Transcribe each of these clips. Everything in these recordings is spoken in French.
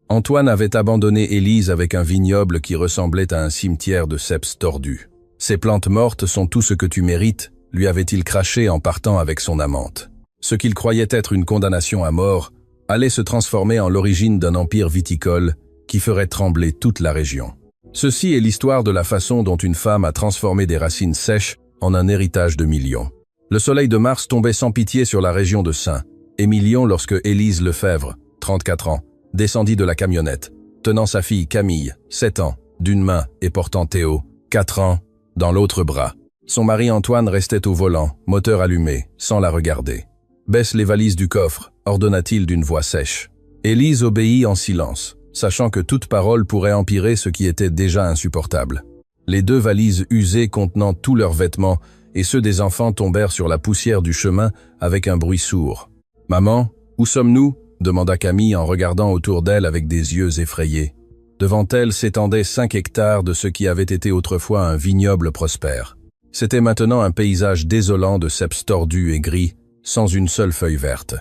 Antoine avait abandonné Élise avec un vignoble qui ressemblait à un cimetière de ceps tordus. « Ces plantes mortes sont tout ce que tu mérites », lui avait-il craché en partant avec son amante. Ce qu'il croyait être une condamnation à mort allait se transformer en l'origine d'un empire viticole qui ferait trembler toute la région. Ceci est l'histoire de la façon dont une femme a transformé des racines sèches en un héritage de millions. Le soleil de mars tombait sans pitié sur la région de Saint-Émilion lorsque Élise Lefebvre, 34 ans, descendit de la camionnette, tenant sa fille Camille, 7 ans, d'une main et portant Théo, 4 ans, dans l'autre bras. Son mari Antoine restait au volant, moteur allumé, sans la regarder. « Baisse les valises du coffre », ordonna-t-il d'une voix sèche. Élise obéit en silence, sachant que toute parole pourrait empirer ce qui était déjà insupportable. Les 2 valises usées contenant tous leurs vêtements et ceux des enfants tombèrent sur la poussière du chemin avec un bruit sourd. « Maman, où sommes-nous » demanda Camille en regardant autour d'elle avec des yeux effrayés. Devant elle s'étendaient 5 hectares de ce qui avait été autrefois un vignoble prospère. C'était maintenant un paysage désolant de ceps tordus et gris, sans une seule feuille verte.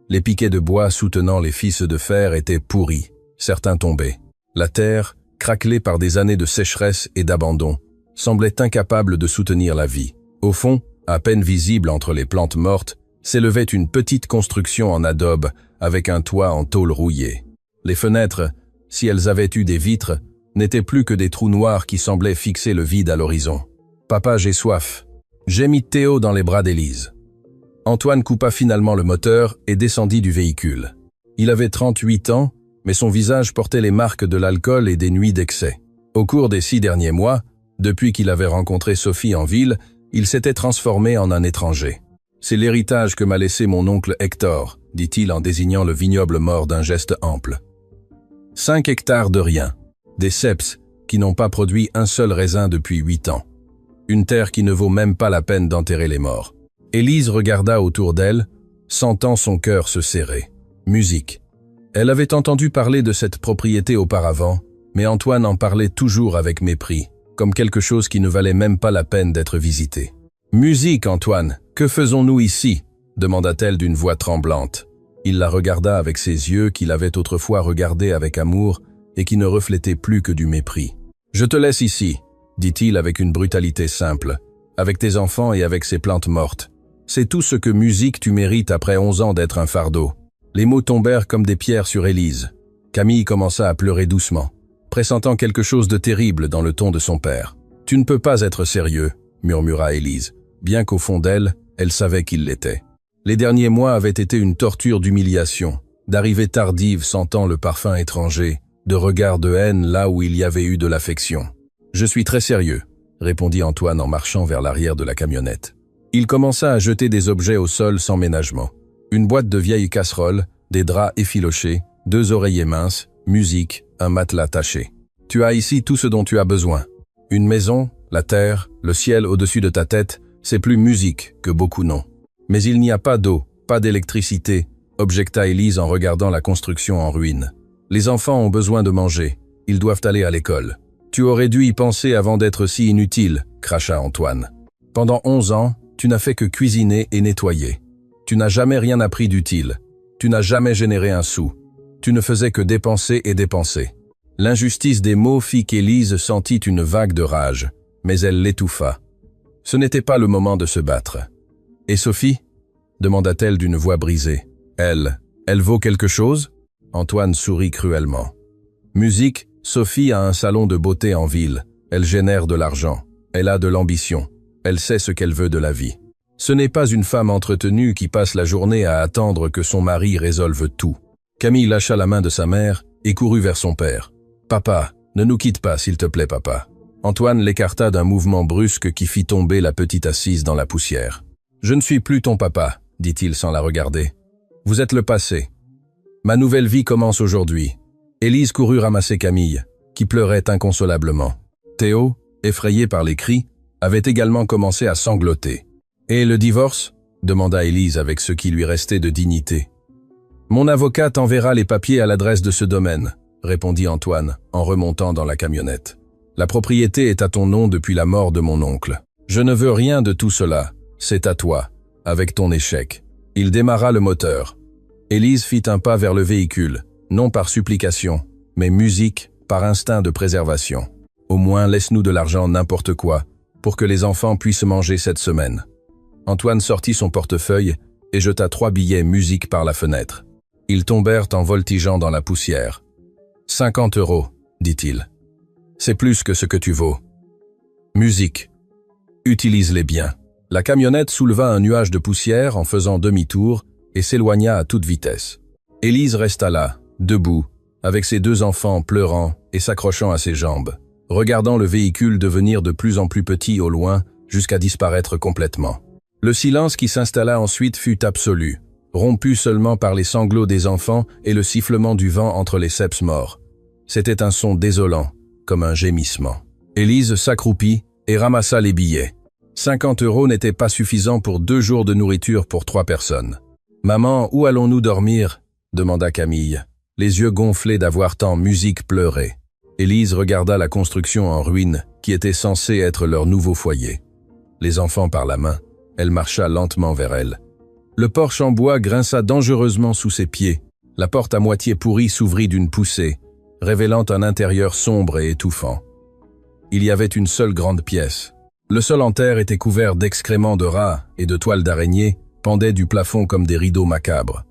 Les piquets de bois soutenant les fils de fer étaient pourris, certains tombés. La terre, craquelée par des années de sécheresse et d'abandon, semblait incapable de soutenir la vie. Au fond, à peine visible entre les plantes mortes, s'élevait une petite construction en adobe avec un toit en tôle rouillée. Les fenêtres, si elles avaient eu des vitres, n'étaient plus que des trous noirs qui semblaient fixer le vide à l'horizon. « Papa, j'ai soif !» Gémit Théo dans les bras d'Élise. Antoine coupa finalement le moteur et descendit du véhicule. Il avait 38 ans, mais son visage portait les marques de l'alcool et des nuits d'excès. Au cours des 6 derniers mois, depuis qu'il avait rencontré Sophie en ville, il s'était transformé en un étranger. « C'est l'héritage que m'a laissé mon oncle Hector », dit-il en désignant le vignoble mort d'un geste ample. 5 hectares de rien, des ceps qui n'ont pas produit un seul raisin depuis 8 ans. Une terre qui ne vaut même pas la peine d'enterrer les morts. Élise regarda autour d'elle, sentant son cœur se serrer. Musique. Elle avait entendu parler de cette propriété auparavant, mais Antoine en parlait toujours avec mépris, comme quelque chose qui ne valait même pas la peine d'être visité. « Musique, Antoine, que faisons-nous ici ?» demanda-t-elle d'une voix tremblante. Il la regarda avec ses yeux qu'il avait autrefois regardés avec amour et qui ne reflétaient plus que du mépris. « Je te laisse ici, » dit-il avec une brutalité simple, « avec tes enfants et avec ces plantes mortes. C'est tout ce que musique tu mérites après 11 ans d'être un fardeau. » Les mots tombèrent comme des pierres sur Élise. Camille commença à pleurer doucement, pressentant quelque chose de terrible dans le ton de son père. « Tu ne peux pas être sérieux, » murmura Élise, bien qu'au fond d'elle, elle savait qu'il l'était. Les derniers mois avaient été une torture d'humiliation, d'arrivée tardive sentant le parfum étranger, de regards de haine là où il y avait eu de l'affection. « Je suis très sérieux, » répondit Antoine en marchant vers l'arrière de la camionnette. Il commença à jeter des objets au sol sans ménagement. Une boîte de vieilles casseroles, des draps effilochés, 2 oreillers minces, musique, un matelas taché. « Tu as ici tout ce dont tu as besoin. Une maison, la terre, le ciel au-dessus de ta tête, c'est plus musique que beaucoup n'ont. Mais il n'y a pas d'eau, pas d'électricité, » objecta Élise en regardant la construction en ruine. « Les enfants ont besoin de manger, ils doivent aller à l'école. »« Tu aurais dû y penser avant d'être si inutile, » cracha Antoine. « Pendant 11 ans, tu n'as fait que cuisiner et nettoyer. Tu n'as jamais rien appris d'utile. Tu n'as jamais généré un sou. Tu ne faisais que dépenser et dépenser. » L'injustice des mots fit qu'Élise sentit une vague de rage, mais elle l'étouffa. Ce n'était pas le moment de se battre. « Et Sophie ?» demanda-t-elle d'une voix brisée. « Elle vaut quelque chose ?» Antoine sourit cruellement. « Musique, Sophie a un salon de beauté en ville. Elle génère de l'argent. Elle a de l'ambition. Elle sait ce qu'elle veut de la vie. Ce n'est pas une femme entretenue qui passe la journée à attendre que son mari résolve tout. » Camille lâcha la main de sa mère et courut vers son père. « Papa, ne nous quitte pas, s'il te plaît, papa. » Antoine l'écarta d'un mouvement brusque qui fit tomber la petite assise dans la poussière. « Je ne suis plus ton papa, » dit-il sans la regarder. « Vous êtes le passé. Ma nouvelle vie commence aujourd'hui. » Élise courut ramasser Camille, qui pleurait inconsolablement. Théo, effrayé par les cris, avait également commencé à sangloter. « Et le divorce ?» demanda Élise avec ce qui lui restait de dignité. « Mon avocat t'enverra les papiers à l'adresse de ce domaine, » répondit Antoine en remontant dans la camionnette. « La propriété est à ton nom depuis la mort de mon oncle. Je ne veux rien de tout cela. C'est à toi, avec ton échec. » Il démarra le moteur. Élise fit un pas vers le véhicule, non par supplication, mais musique par instinct de préservation. Au moins, laisse-nous de l'argent n'importe quoi, pour que les enfants puissent manger cette semaine. Antoine sortit son portefeuille et jeta 3 billets musique par la fenêtre. Ils tombèrent en voltigeant dans la poussière. 50 €, dit-il. C'est plus que ce que tu vaux. Musique. Utilise-les bien. La camionnette souleva un nuage de poussière en faisant demi-tour et s'éloigna à toute vitesse. Élise resta là, debout, avec ses 2 enfants pleurant et s'accrochant à ses jambes, regardant le véhicule devenir de plus en plus petit au loin jusqu'à disparaître complètement. Le silence qui s'installa ensuite fut absolu, rompu seulement par les sanglots des enfants et le sifflement du vent entre les ceps morts. C'était un son désolant, comme un gémissement. Élise s'accroupit et ramassa les billets. 50 € n'étaient pas suffisants pour 2 jours de nourriture pour 3 personnes. « Maman, où allons-nous dormir ?» demanda Camille, les yeux gonflés d'avoir tant musique pleuré. Élise regarda la construction en ruine qui était censée être leur nouveau foyer. Les enfants par la main, elle marcha lentement vers elle. Le porche en bois grinça dangereusement sous ses pieds. La porte à moitié pourrie s'ouvrit d'une poussée, révélant un intérieur sombre et étouffant. Il y avait une seule grande pièce. Le sol en terre était couvert d'excréments de rats et de toiles d'araignées pendaient du plafond comme des rideaux macabres.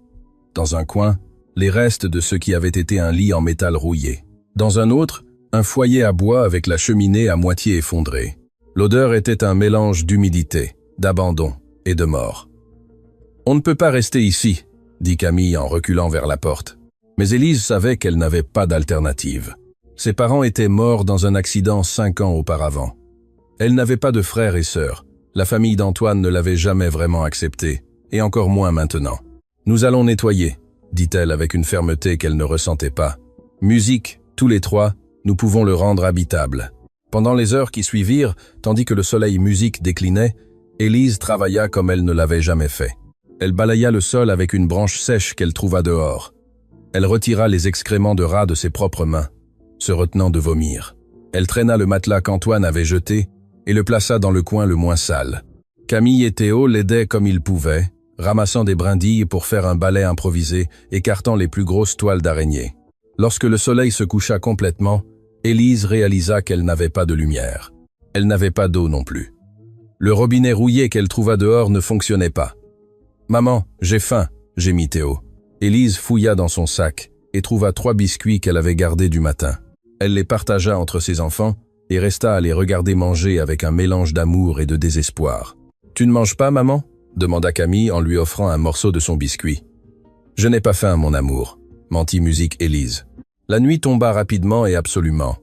Dans un coin, les restes de ce qui avait été un lit en métal rouillé. Dans un autre, un foyer à bois avec la cheminée à moitié effondrée. L'odeur était un mélange d'humidité, d'abandon et de mort. « On ne peut pas rester ici », dit Camille en reculant vers la porte. Mais Élise savait qu'elle n'avait pas d'alternative. Ses parents étaient morts dans un accident 5 ans auparavant. Elle n'avait pas de frères et sœurs. La famille d'Antoine ne l'avait jamais vraiment acceptée, et encore moins maintenant. « Nous allons nettoyer », dit-elle avec une fermeté qu'elle ne ressentait pas. « Musique, tous les 3, nous pouvons le rendre habitable. » Pendant les heures qui suivirent, tandis que le soleil musique déclinait, Élise travailla comme elle ne l'avait jamais fait. Elle balaya le sol avec une branche sèche qu'elle trouva dehors. Elle retira les excréments de rats de ses propres mains, se retenant de vomir. Elle traîna le matelas qu'Antoine avait jeté et le plaça dans le coin le moins sale. Camille et Théo l'aidaient comme ils pouvaient, ramassant des brindilles pour faire un balai improvisé, écartant les plus grosses toiles d'araignée. Lorsque le soleil se coucha complètement, Élise réalisa qu'elle n'avait pas de lumière. Elle n'avait pas d'eau non plus. Le robinet rouillé qu'elle trouva dehors ne fonctionnait pas. « Maman, j'ai faim », gémit Théo. Élise fouilla dans son sac et trouva 3 biscuits qu'elle avait gardés du matin. Elle les partagea entre ses enfants et resta à les regarder manger avec un mélange d'amour et de désespoir. « Tu ne manges pas, maman ?» demanda Camille en lui offrant un morceau de son biscuit. « Je n'ai pas faim, mon amour », mentit musique Élise. La nuit tomba rapidement et absolument.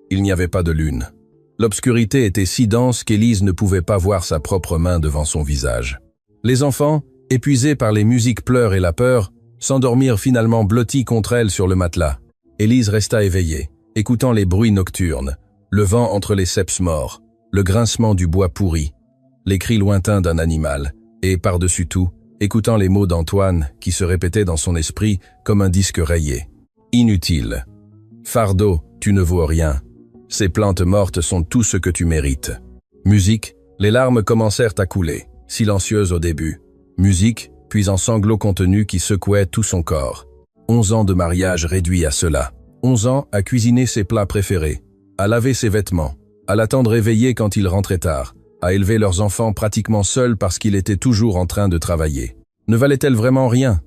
Il n'y avait pas de lune. L'obscurité était si dense qu'Élise ne pouvait pas voir sa propre main devant son visage. Les enfants, épuisés par les musiques pleurs et la peur, s'endormirent finalement blottis contre elle sur le matelas. Élise resta éveillée, écoutant les bruits nocturnes, le vent entre les ceps morts, le grincement du bois pourri, les cris lointains d'un animal, et par-dessus tout, écoutant les mots d'Antoine qui se répétaient dans son esprit comme un disque rayé. Inutile. Fardeau, tu ne vaux rien. Ces plantes mortes sont tout ce que tu mérites. Musique, les larmes commencèrent à couler, silencieuses au début. Musique, puis en sanglots contenus qui secouaient tout son corps. 11 ans de mariage réduit à cela. 11 ans à cuisiner ses plats préférés, à laver ses vêtements, à l'attendre éveillé quand il rentrait tard, à élever leurs enfants pratiquement seuls parce qu'il était toujours en train de travailler. Ne valait-elle vraiment rien?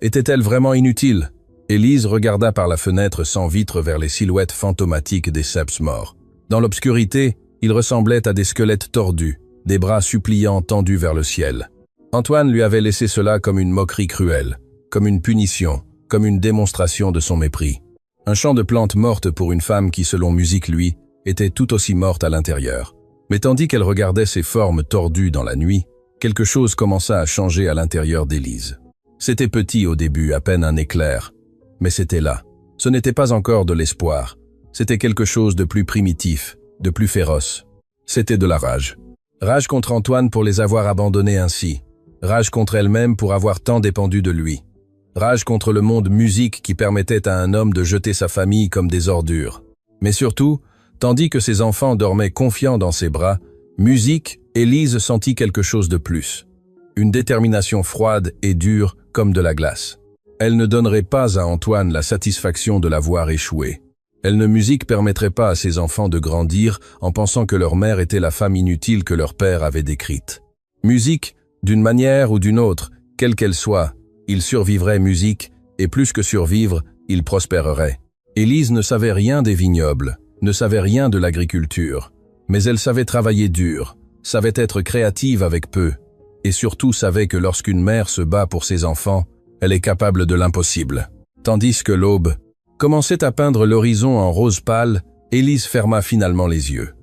Était-elle vraiment inutile? Élise regarda par la fenêtre sans vitre vers les silhouettes fantomatiques des ceps morts. Dans l'obscurité, ils ressemblaient à des squelettes tordus, des bras suppliants tendus vers le ciel. Antoine lui avait laissé cela comme une moquerie cruelle, comme une punition, comme une démonstration de son mépris. Un champ de plantes mortes pour une femme qui, selon musique lui, était tout aussi morte à l'intérieur. Mais tandis qu'elle regardait ces formes tordues dans la nuit, quelque chose commença à changer à l'intérieur d'Élise. C'était petit au début, à peine un éclair. Mais c'était là. Ce n'était pas encore de l'espoir. C'était quelque chose de plus primitif, de plus féroce. C'était de la rage. Rage contre Antoine pour les avoir abandonnés ainsi. Rage contre elle-même pour avoir tant dépendu de lui. Rage contre le monde musique qui permettait à un homme de jeter sa famille comme des ordures. Mais surtout, tandis que ses enfants dormaient confiants dans ses bras, musique, Élise sentit quelque chose de plus. Une détermination froide et dure comme de la glace. Elle ne donnerait pas à Antoine la satisfaction de l'avoir échoué. Elle musique permettrait pas à ses enfants de grandir en pensant que leur mère était la femme inutile que leur père avait décrite. Musique, d'une manière ou d'une autre, quelle qu'elle soit, il survivrait musique, et plus que survivre, il prospérerait. Élise ne savait rien des vignobles, ne savait rien de l'agriculture, mais elle savait travailler dur, savait être créative avec peu, et surtout savait que lorsqu'une mère se bat pour ses enfants, elle est capable de l'impossible. Tandis que l'aube commençait à peindre l'horizon en rose pâle, Élise ferma finalement les yeux.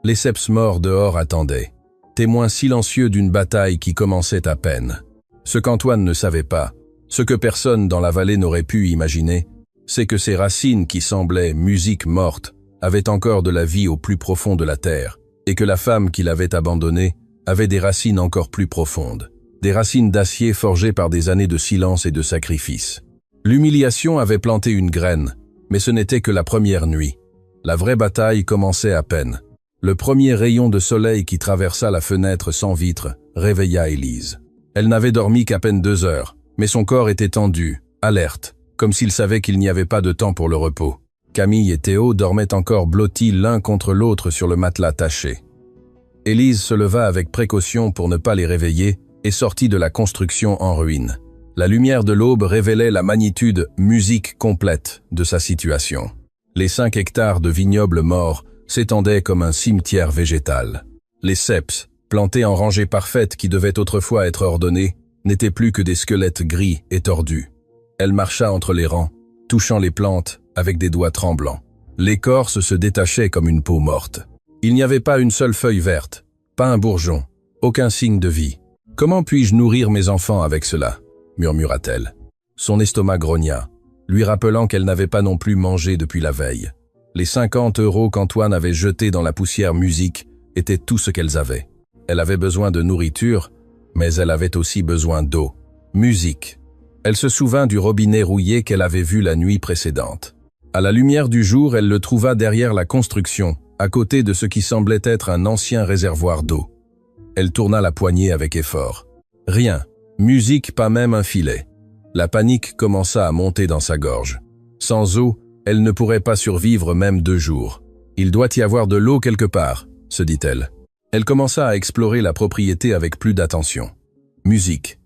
Les ceps morts dehors attendaient, témoins silencieux d'une bataille qui commençait à peine. Ce qu'Antoine ne savait pas, ce que personne dans la vallée n'aurait pu imaginer, c'est que ces racines qui semblaient musique morte avaient encore de la vie au plus profond de la terre, et que la femme qui l'avait abandonnée avait des racines encore plus profondes, des racines d'acier forgées par des années de silence et de sacrifice. L'humiliation avait planté une graine, mais ce n'était que la première nuit. La vraie bataille commençait à peine. Le premier rayon de soleil qui traversa la fenêtre sans vitre réveilla Élise. Elle n'avait dormi qu'à peine 2 heures, mais son corps était tendu, alerte, comme s'il savait qu'il n'y avait pas de temps pour le repos. Camille et Théo dormaient encore blottis l'un contre l'autre sur le matelas taché. Élise se leva avec précaution pour ne pas les réveiller et sortit de la construction en ruine. La lumière de l'aube révélait la magnitude musique complète de sa situation. Les 5 hectares de vignobles morts s'étendaient comme un cimetière végétal. Les ceps, plantés en rangées parfaites qui devaient autrefois être ordonnées, n'étaient plus que des squelettes gris et tordus. Elle marcha entre les rangs, touchant les plantes avec des doigts tremblants. L'écorce se détachait comme une peau morte. Il n'y avait pas une seule feuille verte, pas un bourgeon, aucun signe de vie. « Comment puis-je nourrir mes enfants avec cela ?» murmura-t-elle. Son estomac grogna, lui rappelant qu'elle n'avait pas non plus mangé depuis la veille. Les 50 € qu'Antoine avait jetés dans la poussière musique étaient tout ce qu'elles avaient. Elle avait besoin de nourriture, mais elle avait aussi besoin d'eau. Musique. Elle se souvint du robinet rouillé qu'elle avait vu la nuit précédente. À la lumière du jour, elle le trouva derrière la construction, à côté de ce qui semblait être un ancien réservoir d'eau. Elle tourna la poignée avec effort. Rien. Musique, pas même un filet. La panique commença à monter dans sa gorge. Sans eau, elle ne pourrait pas survivre même 2 jours. Il doit y avoir de l'eau quelque part, se dit-elle. Elle commença à explorer la propriété avec plus d'attention. Musique.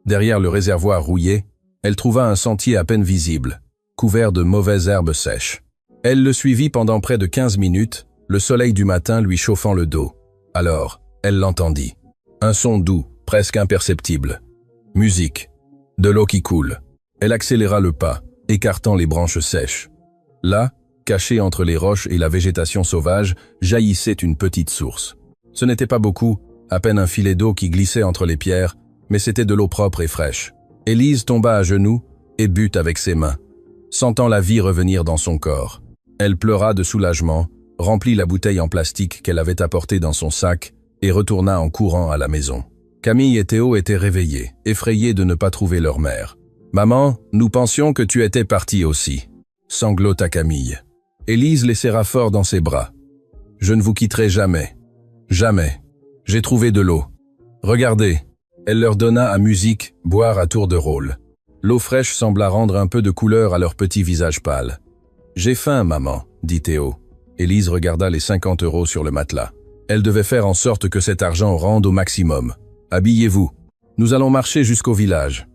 Derrière le réservoir rouillé, elle trouva un sentier à peine visible, couvert de mauvaises herbes sèches. Elle le suivit pendant près de 15 minutes, le soleil du matin lui chauffant le dos. Alors, elle l'entendit. Un son doux, presque imperceptible. Musique. De l'eau qui coule. Elle accéléra le pas, écartant les branches sèches. Là, cachée entre les roches et la végétation sauvage, jaillissait une petite source. Ce n'était pas beaucoup, à peine un filet d'eau qui glissait entre les pierres, mais c'était de l'eau propre et fraîche. Élise tomba à genoux et but avec ses mains, sentant la vie revenir dans son corps. Elle pleura de soulagement, remplit la bouteille en plastique qu'elle avait apportée dans son sac et retourna en courant à la maison. Camille et Théo étaient réveillés, effrayés de ne pas trouver leur mère. « Maman, nous pensions que tu étais partie aussi », sanglota Camille. Élise les serra fort dans ses bras. « Je ne vous quitterai jamais. Jamais. J'ai trouvé de l'eau. Regardez. » Elle leur donna à musique, boire à tour de rôle. L'eau fraîche sembla rendre un peu de couleur à leur petit visage pâle. « J'ai faim, maman, » dit Théo. Élise regarda les 50 € sur le matelas. Elle devait faire en sorte que cet argent rende au maximum. « Habillez-vous. Nous allons marcher jusqu'au village. »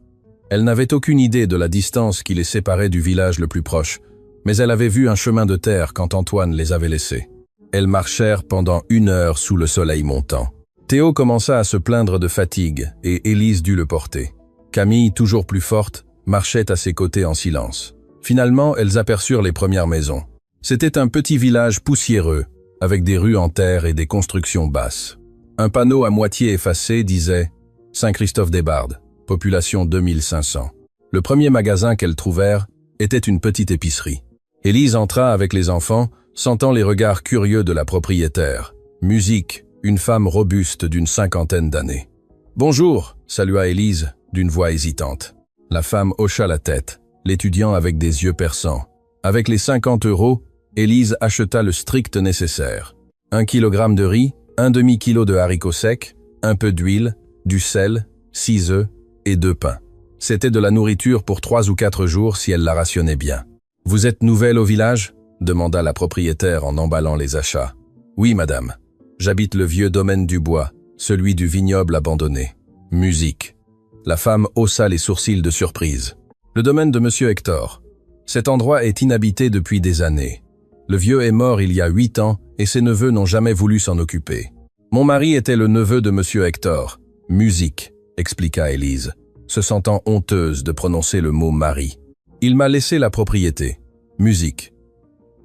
Elle n'avait aucune idée de la distance qui les séparait du village le plus proche, mais elle avait vu un chemin de terre quand Antoine les avait laissés. Elles marchèrent pendant 1 heure sous le soleil montant. Théo commença à se plaindre de fatigue et Élise dut le porter. Camille, toujours plus forte, marchait à ses côtés en silence. Finalement, elles aperçurent les premières maisons. C'était un petit village poussiéreux, avec des rues en terre et des constructions basses. Un panneau à moitié effacé disait « Saint-Christophe-des-Bardes, population 2500 ». Le premier magasin qu'elles trouvèrent était une petite épicerie. Élise entra avec les enfants, sentant les regards curieux de la propriétaire. Musique, une femme robuste d'une 50aine d'années. « Bonjour », salua Élise, d'une voix hésitante. La femme hocha la tête, l'étudiant avec des yeux perçants. Avec les 50 €, Élise acheta le strict nécessaire. 1 kilogramme de riz, 1/2 kilo de haricots secs, un peu d'huile, du sel, 6 œufs et 2 pains. C'était de la nourriture pour 3 ou 4 jours si elle la rationnait bien. « Vous êtes nouvelle au village ?» demanda la propriétaire en emballant les achats. Oui, madame. J'habite le vieux domaine du bois, celui du vignoble abandonné. Musique. La femme haussa les sourcils de surprise. Le domaine de monsieur Hector. Cet endroit est inhabité depuis des années. Le vieux est mort il y a 8 ans et ses neveux n'ont jamais voulu s'en occuper. Mon mari était le neveu de monsieur Hector. Musique, expliqua Élise, se sentant honteuse de prononcer le mot mari. Il m'a laissé la propriété. Musique.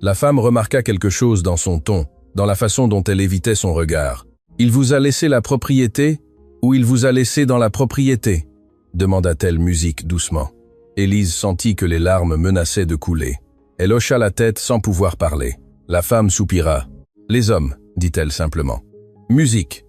La femme remarqua quelque chose dans son ton, dans la façon dont elle évitait son regard. Il vous a laissé la propriété ou il vous a laissé dans la propriété? Demanda-t-elle Musique doucement. Élise sentit que les larmes menaçaient de couler. Elle hocha la tête sans pouvoir parler. La femme soupira. Les hommes, dit-elle simplement. Musique.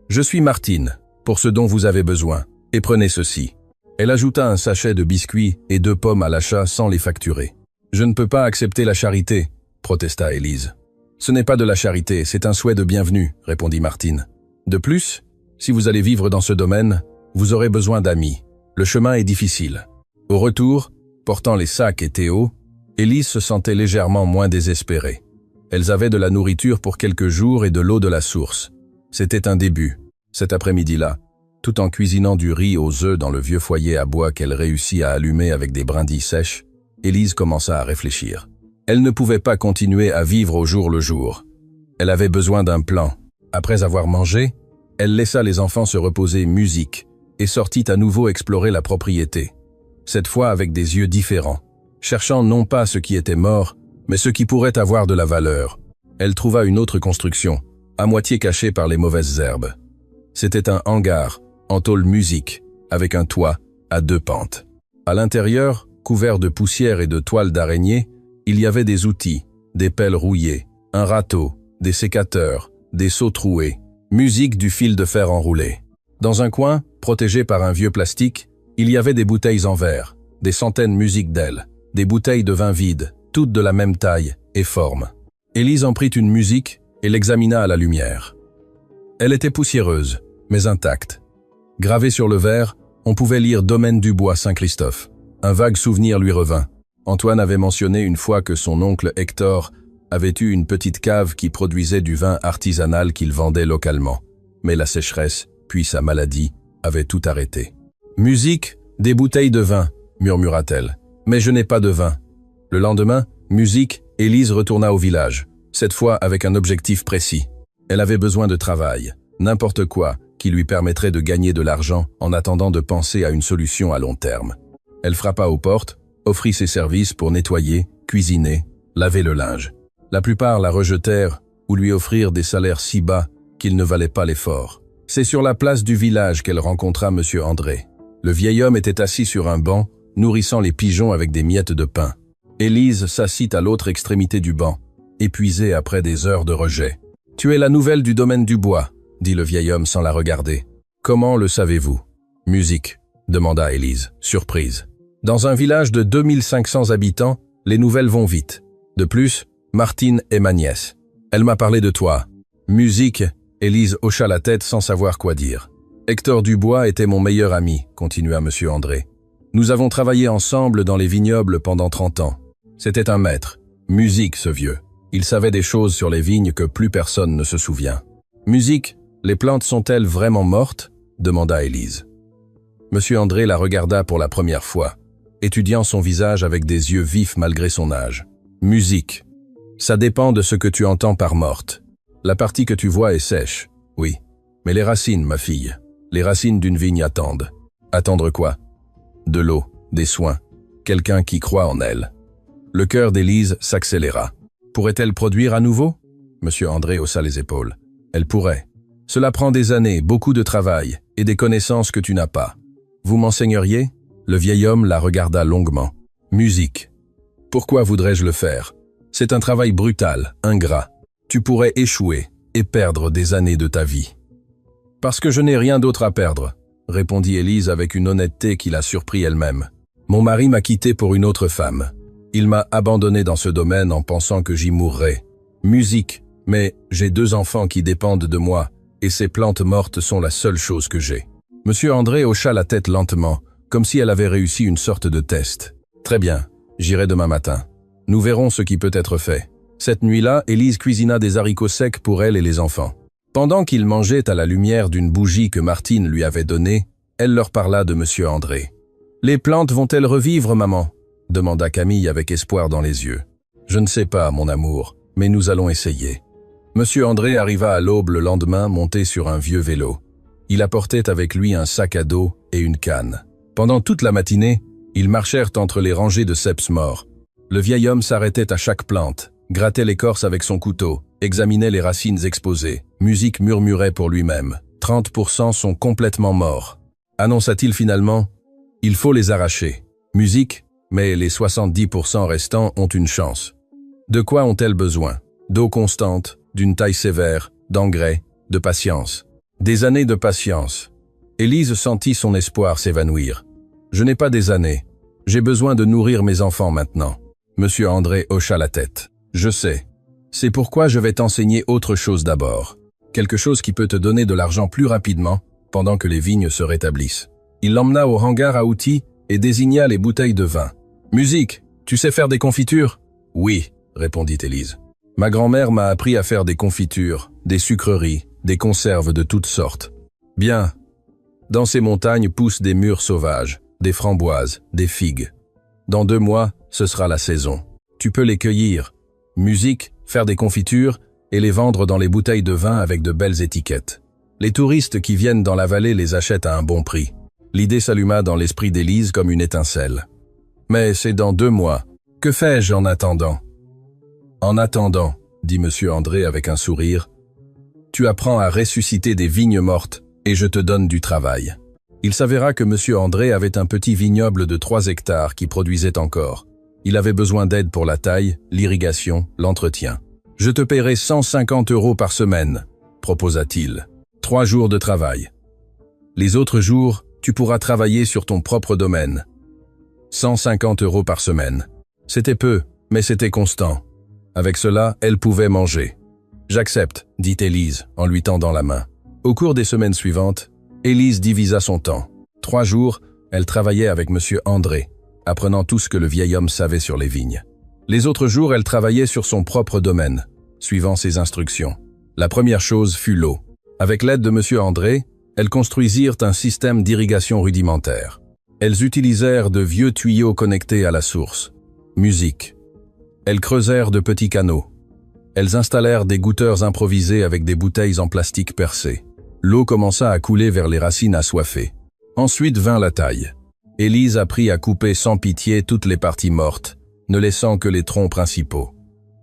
Je suis Martine, pour ce dont vous avez besoin, et prenez ceci. Elle ajouta un sachet de biscuits et 2 pommes à l'achat sans les facturer. Je ne peux pas accepter la charité, protesta Élise. Ce n'est pas de la charité, c'est un souhait de bienvenue, répondit Martine. De plus, si vous allez vivre dans ce domaine, vous aurez besoin d'amis. Le chemin est difficile. Au retour, portant les sacs et Théo, Élise se sentait légèrement moins désespérée. Elles avaient de la nourriture pour quelques jours et de l'eau de la source. C'était un début. Cet après-midi-là, tout en cuisinant du riz aux œufs dans le vieux foyer à bois qu'elle réussit à allumer avec des brindilles sèches, Élise commença à réfléchir. Elle ne pouvait pas continuer à vivre au jour le jour. Elle avait besoin d'un plan. Après avoir mangé, elle laissa les enfants se reposer Musique et sortit à nouveau explorer la propriété. Cette fois avec des yeux différents, cherchant non pas ce qui était mort, mais ce qui pourrait avoir de la valeur. Elle trouva une autre construction, à moitié cachée par les mauvaises herbes. C'était un hangar, en tôle Musique, avec un toit à 2 pentes. À l'intérieur, couvert de poussière et de toiles d'araignée, il y avait des outils, des pelles rouillées, un râteau, des sécateurs, des seaux troués, Musique du fil de fer enroulé. Dans un coin, protégé par un vieux plastique, il y avait des bouteilles en verre, des centaines Musique d'ailes, des bouteilles de vin vide, toutes de la même taille et forme. Élise en prit une Musique et l'examina à la lumière. Elle était poussiéreuse, mais intacte. Gravée sur le verre, on pouvait lire « Domaine du bois Saint-Christophe ». Un vague souvenir lui revint. Antoine avait mentionné une fois que son oncle Hector avait eu une petite cave qui produisait du vin artisanal qu'il vendait localement. Mais la sécheresse, puis sa maladie, avaient tout arrêté. « Musique, des bouteilles de vin », murmura-t-elle. « Mais je n'ai pas de vin. » Le lendemain, Musique, Élise retourna au village, cette fois avec un objectif précis. Elle avait besoin de travail, n'importe quoi, qui lui permettrait de gagner de l'argent en attendant de penser à une solution à long terme. Elle frappa aux portes, offrit ses services pour nettoyer, cuisiner, laver le linge. La plupart la rejetèrent ou lui offrirent des salaires si bas qu'ils ne valaient pas l'effort. C'est sur la place du village qu'elle rencontra M. André. Le vieil homme était assis sur un banc, nourrissant les pigeons avec des miettes de pain. Élise s'assit à l'autre extrémité du banc, épuisée après des heures de rejet. « Tu es la nouvelle du domaine du bois », dit le vieil homme sans la regarder. « Comment le savez-vous ?»« Musique », demanda Élise, surprise. Dans un village de 2500 habitants, les nouvelles vont vite. De plus, Martine est ma nièce. Elle m'a parlé de toi. Musique, Élise hocha la tête sans savoir quoi dire. Hector Dubois était mon meilleur ami, continua M. André. Nous avons travaillé ensemble dans les vignobles pendant 30 ans. C'était un maître. Musique, ce vieux. Il savait des choses sur les vignes que plus personne ne se souvient. Musique, les plantes sont-elles vraiment mortes? Demanda Élise. M. André la regarda pour la première fois, étudiant son visage avec des yeux vifs malgré son âge. Musique. Ça dépend de ce que tu entends par morte. La partie que tu vois est sèche, oui. Mais les racines, ma fille, les racines d'une vigne attendent. Attendre quoi? De l'eau, des soins, quelqu'un qui croit en elle. Le cœur d'Élise s'accéléra. Pourrait-elle produire à nouveau? M. André haussa les épaules. Elle pourrait. Cela prend des années, beaucoup de travail et des connaissances que tu n'as pas. Vous m'enseigneriez? Le vieil homme la regarda longuement. Musique. Pourquoi voudrais-je le faire? C'est un travail brutal, ingrat. Tu pourrais échouer et perdre des années de ta vie. Parce que je n'ai rien d'autre à perdre, répondit Élise avec une honnêteté qui la surprit elle-même. Mon mari m'a quitté pour une autre femme. Il m'a abandonné dans ce domaine en pensant que j'y mourrais. Musique, mais j'ai 2 enfants qui dépendent de moi, et ces plantes mortes sont la seule chose que j'ai. M. André hocha la tête lentement, comme si elle avait réussi une sorte de test. Très bien, j'irai demain matin. Nous verrons ce qui peut être fait. Cette nuit-là, Élise cuisina des haricots secs pour elle et les enfants. Pendant qu'ils mangeaient à la lumière d'une bougie que Martine lui avait donnée, elle leur parla de Monsieur André. « Les plantes vont-elles revivre, maman ?» demanda Camille avec espoir dans les yeux. « Je ne sais pas, mon amour, mais nous allons essayer. » Monsieur André arriva à l'aube le lendemain monté sur un vieux vélo. Il apportait avec lui un sac à dos et une canne. Pendant toute la matinée, ils marchèrent entre les rangées de ceps morts. Le vieil homme s'arrêtait à chaque plante, grattait l'écorce avec son couteau, examinait les racines exposées. Musique murmurait pour lui-même. 30% sont complètement morts. Annonça-t-il finalement. Il faut les arracher. Musique, mais les 70% restants ont une chance. De quoi ont-elles besoin? D'eau constante, d'une taille sévère, d'engrais, de patience. Des années de patience. Élise sentit son espoir s'évanouir. Je n'ai pas des années. J'ai besoin de nourrir mes enfants maintenant. Monsieur André hocha la tête. Je sais. C'est pourquoi je vais t'enseigner autre chose d'abord. Quelque chose qui peut te donner de l'argent plus rapidement, pendant que les vignes se rétablissent. Il l'emmena au hangar à outils et désigna les bouteilles de vin. Musique, tu sais faire des confitures? Oui, répondit Élise. Ma grand-mère m'a appris à faire des confitures, des sucreries, des conserves de toutes sortes. Bien. Dans ces montagnes poussent des mûres sauvages, des framboises, des figues. Dans 2 mois, ce sera la saison. Tu peux les cueillir. Musique, faire des confitures et les vendre dans les bouteilles de vin avec de belles étiquettes. Les touristes qui viennent dans la vallée les achètent à un bon prix. L'idée s'alluma dans l'esprit d'Élise comme une étincelle. Mais c'est dans 2 mois. Que fais-je en attendant? En attendant, dit Monsieur André avec un sourire, tu apprends à ressusciter des vignes mortes et je te donne du travail. Il s'avéra que Monsieur André avait un petit vignoble de 3 hectares qui produisait encore. Il avait besoin d'aide pour la taille, l'irrigation, l'entretien. Je te paierai 150 € par semaine, proposa-t-il. 3 jours de travail. Les autres jours, tu pourras travailler sur ton propre domaine. 150 € par semaine. C'était peu, mais c'était constant. Avec cela, elle pouvait manger. J'accepte, dit Élise en lui tendant la main. Au cours des semaines suivantes, Élise divisa son temps. 3 jours, elle travaillait avec Monsieur André, apprenant tout ce que le vieil homme savait sur les vignes. Les autres jours, elle travaillait sur son propre domaine, suivant ses instructions. La première chose fut l'eau. Avec l'aide de Monsieur André, elles construisirent un système d'irrigation rudimentaire. Elles utilisèrent de vieux tuyaux connectés à la source. Musique. Elles creusèrent de petits canaux. Elles installèrent des goutteurs improvisés avec des bouteilles en plastique percées. L'eau commença à couler vers les racines assoiffées. Ensuite vint la taille. Élise apprit à couper sans pitié toutes les parties mortes, ne laissant que les troncs principaux.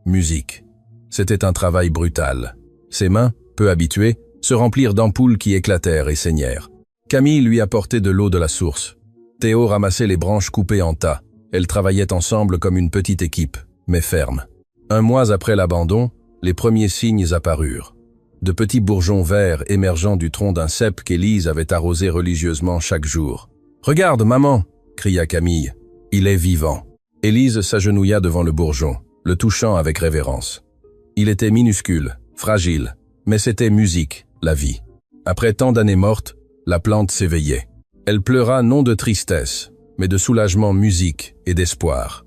Musique. C'était un travail brutal. Ses mains, peu habituées, se remplirent d'ampoules qui éclatèrent et saignèrent. Camille lui apportait de l'eau de la source. Théo ramassait les branches coupées en tas. Elles travaillaient ensemble comme une petite équipe, mais ferme. 1 mois après l'abandon, les premiers signes apparurent. De petits bourgeons verts émergeant du tronc d'un cep qu'Élise avait arrosé religieusement chaque jour. « Regarde, maman !» cria Camille. « Il est vivant. » Élise s'agenouilla devant le bourgeon, le touchant avec révérence. Il était minuscule, fragile, mais c'était musique, la vie. Après tant d'années mortes, la plante s'éveillait. Elle pleura non de tristesse, mais de soulagement musique et d'espoir.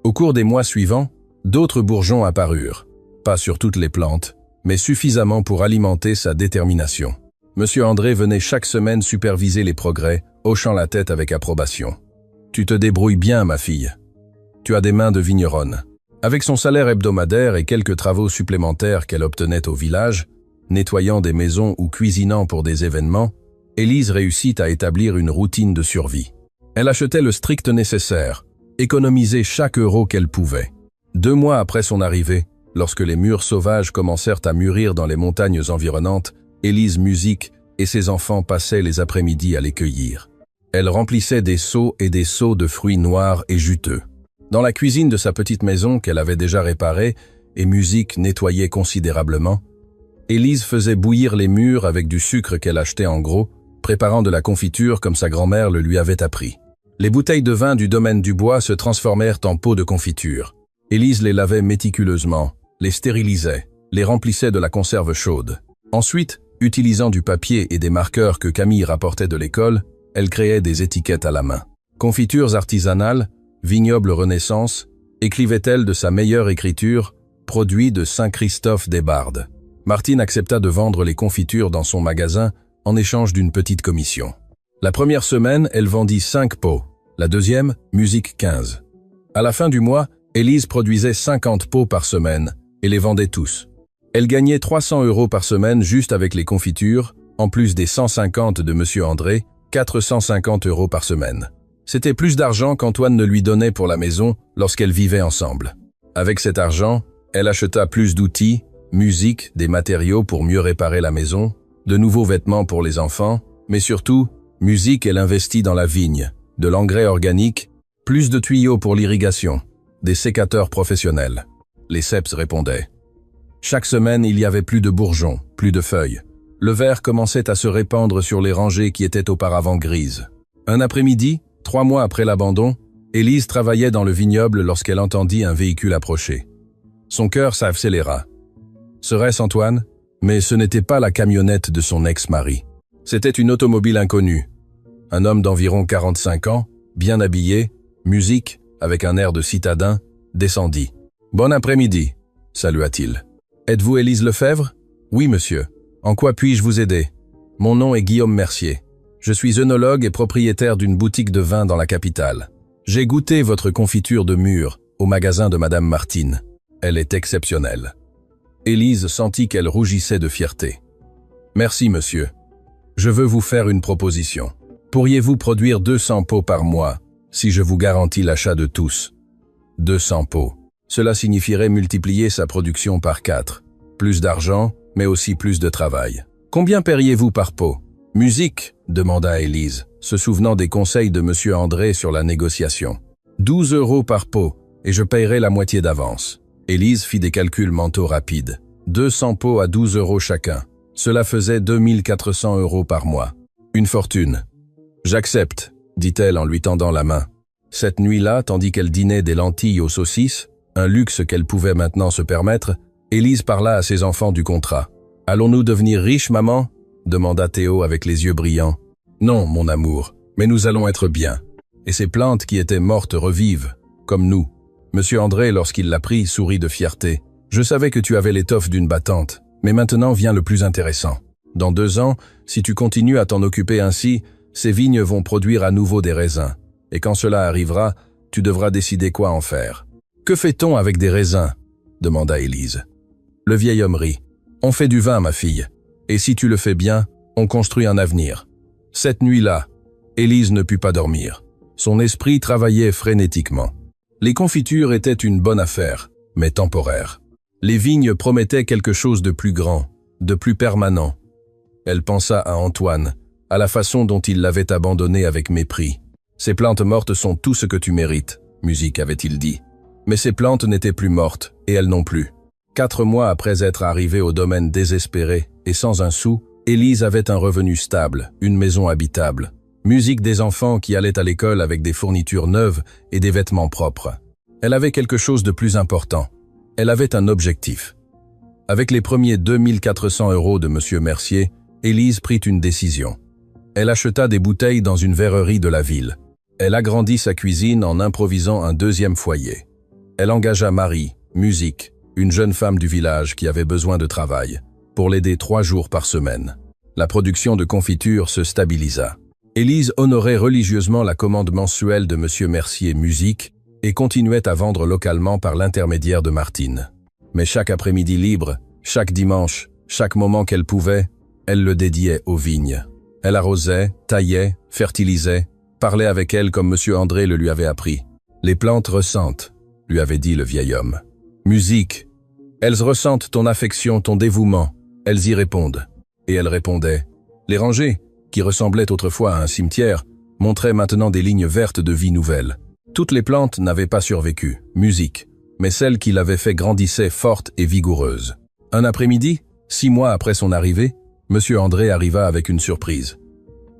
Au cours des mois suivants, d'autres bourgeons apparurent, pas sur toutes les plantes, mais suffisamment pour alimenter sa détermination. Monsieur André venait chaque semaine superviser les progrès, hochant la tête avec approbation. « Tu te débrouilles bien, ma fille. Tu as des mains de vigneronne. » Avec son salaire hebdomadaire et quelques travaux supplémentaires qu'elle obtenait au village, nettoyant des maisons ou cuisinant pour des événements, Élise réussit à établir une routine de survie. Elle achetait le strict nécessaire, économisait chaque euro qu'elle pouvait. 2 mois après son arrivée, lorsque les mûres sauvages commencèrent à mûrir dans les montagnes environnantes, Élise Musique et ses enfants passaient les après-midi à les cueillir. Elle remplissait des seaux et des seaux de fruits noirs et juteux. Dans la cuisine de sa petite maison qu'elle avait déjà réparée et Musique nettoyait considérablement, Élise faisait bouillir les mûres avec du sucre qu'elle achetait en gros, préparant de la confiture comme sa grand-mère le lui avait appris. Les bouteilles de vin du domaine du bois se transformèrent en pots de confiture. Élise les lavait méticuleusement, les stérilisait, les remplissait de la conserve chaude. Ensuite, utilisant du papier et des marqueurs que Camille rapportait de l'école, elle créait des étiquettes à la main. Confitures artisanales, vignoble Renaissance, écrivait-elle de sa meilleure écriture, produit de Saint-Christophe des Bardes. Martine accepta de vendre les confitures dans son magasin en échange d'une petite commission. La première semaine, elle vendit 5 pots. La deuxième, musique 15. À la fin du mois, Élise produisait 50 pots par semaine et les vendait tous. Elle gagnait 300 € par semaine juste avec les confitures, en plus des 150 de Monsieur André, 450 € par semaine. C'était plus d'argent qu'Antoine ne lui donnait pour la maison lorsqu'elles vivaient ensemble. Avec cet argent, elle acheta plus d'outils, musique, des matériaux pour mieux réparer la maison, de nouveaux vêtements pour les enfants, mais surtout, musique, elle investit dans la vigne, de l'engrais organique, plus de tuyaux pour l'irrigation, des sécateurs professionnels. Les ceps répondaient. Chaque semaine, il y avait plus de bourgeons, plus de feuilles. Le vert commençait à se répandre sur les rangées qui étaient auparavant grises. Un après-midi, 3 mois après l'abandon, Élise travaillait dans le vignoble lorsqu'elle entendit un véhicule approcher. Son cœur s'accéléra. Serait-ce Antoine? Mais ce n'était pas la camionnette de son ex-mari. C'était une automobile inconnue. Un homme d'environ 45 ans, bien habillé, musique, avec un air de citadin, descendit. « Bon après-midi », salua-t-il. « Êtes-vous Élise Lefebvre? »« Oui, monsieur. En quoi puis-je vous aider? »« Mon nom est Guillaume Mercier. Je suis œnologue et propriétaire d'une boutique de vin dans la capitale. J'ai goûté votre confiture de mûre au magasin de Madame Martine. Elle est exceptionnelle. » Élise sentit qu'elle rougissait de fierté. « Merci, monsieur. Je veux vous faire une proposition. Pourriez-vous produire 200 pots par mois, si je vous garantis l'achat de tous? 200 pots. Cela signifierait multiplier sa production par 4. Plus d'argent, mais aussi plus de travail. Combien paieriez-vous par pot? Musique, demanda Élise, se souvenant des conseils de Monsieur André sur la négociation. 12 € par pot, et je paierai la moitié d'avance. Élise fit des calculs mentaux rapides. 200 pots à 12 € chacun. Cela faisait 2400 € par mois. Une fortune. J'accepte, dit-elle en lui tendant la main. Cette nuit-là, tandis qu'elle dînait des lentilles aux saucisses, un luxe qu'elle pouvait maintenant se permettre, Élise parla à ses enfants du contrat. « Allons-nous devenir riches, maman ?» demanda Théo avec les yeux brillants. « Non, mon amour, mais nous allons être bien. Et ces plantes qui étaient mortes revivent, comme nous. » Monsieur André, lorsqu'il l'apprit, sourit de fierté. « Je savais que tu avais l'étoffe d'une battante, mais maintenant vient le plus intéressant. Dans 2 ans, si tu continues à t'en occuper ainsi, ces vignes vont produire à nouveau des raisins. Et quand cela arrivera, tu devras décider quoi en faire. »« Que fait-on avec des raisins ?» demanda Élise. Le vieil homme rit. « On fait du vin, ma fille. Et si tu le fais bien, on construit un avenir. » Cette nuit-là, Élise ne put pas dormir. Son esprit travaillait frénétiquement. Les confitures étaient une bonne affaire, mais temporaire. Les vignes promettaient quelque chose de plus grand, de plus permanent. Elle pensa à Antoine, à la façon dont il l'avait abandonné avec mépris. « Ces plantes mortes sont tout ce que tu mérites, musique, avait-il dit. » Mais ces plantes n'étaient plus mortes, et elle non plus. 4 mois après être arrivée au domaine désespéré et sans un sou, Élise avait un revenu stable, une maison habitable. Musique des enfants qui allaient à l'école avec des fournitures neuves et des vêtements propres. Elle avait quelque chose de plus important. Elle avait un objectif. Avec les premiers 2400 € de Monsieur Mercier, Élise prit une décision. Elle acheta des bouteilles dans une verrerie de la ville. Elle agrandit sa cuisine en improvisant un 2e foyer. Elle engagea Marie, musique, une jeune femme du village qui avait besoin de travail, pour l'aider 3 jours par semaine. La production de confitures se stabilisa. Élise honorait religieusement la commande mensuelle de Monsieur Mercier musique et continuait à vendre localement par l'intermédiaire de Martine. Mais chaque après-midi libre, chaque dimanche, chaque moment qu'elle pouvait, elle le dédiait aux vignes. Elle arrosait, taillait, fertilisait, parlait avec elles comme Monsieur André le lui avait appris. « Les plantes ressentent », lui avait dit le vieil homme. « Musique, elles ressentent ton affection, ton dévouement, elles y répondent. » Et elle répondait. Les rangées, qui ressemblaient autrefois à un cimetière, montraient maintenant des lignes vertes de vie nouvelle. Toutes les plantes n'avaient pas survécu, musique, mais celles qui l'avaient fait grandissaient fortes et vigoureuses. Un après-midi, 6 mois après son arrivée, Monsieur André arriva avec une surprise.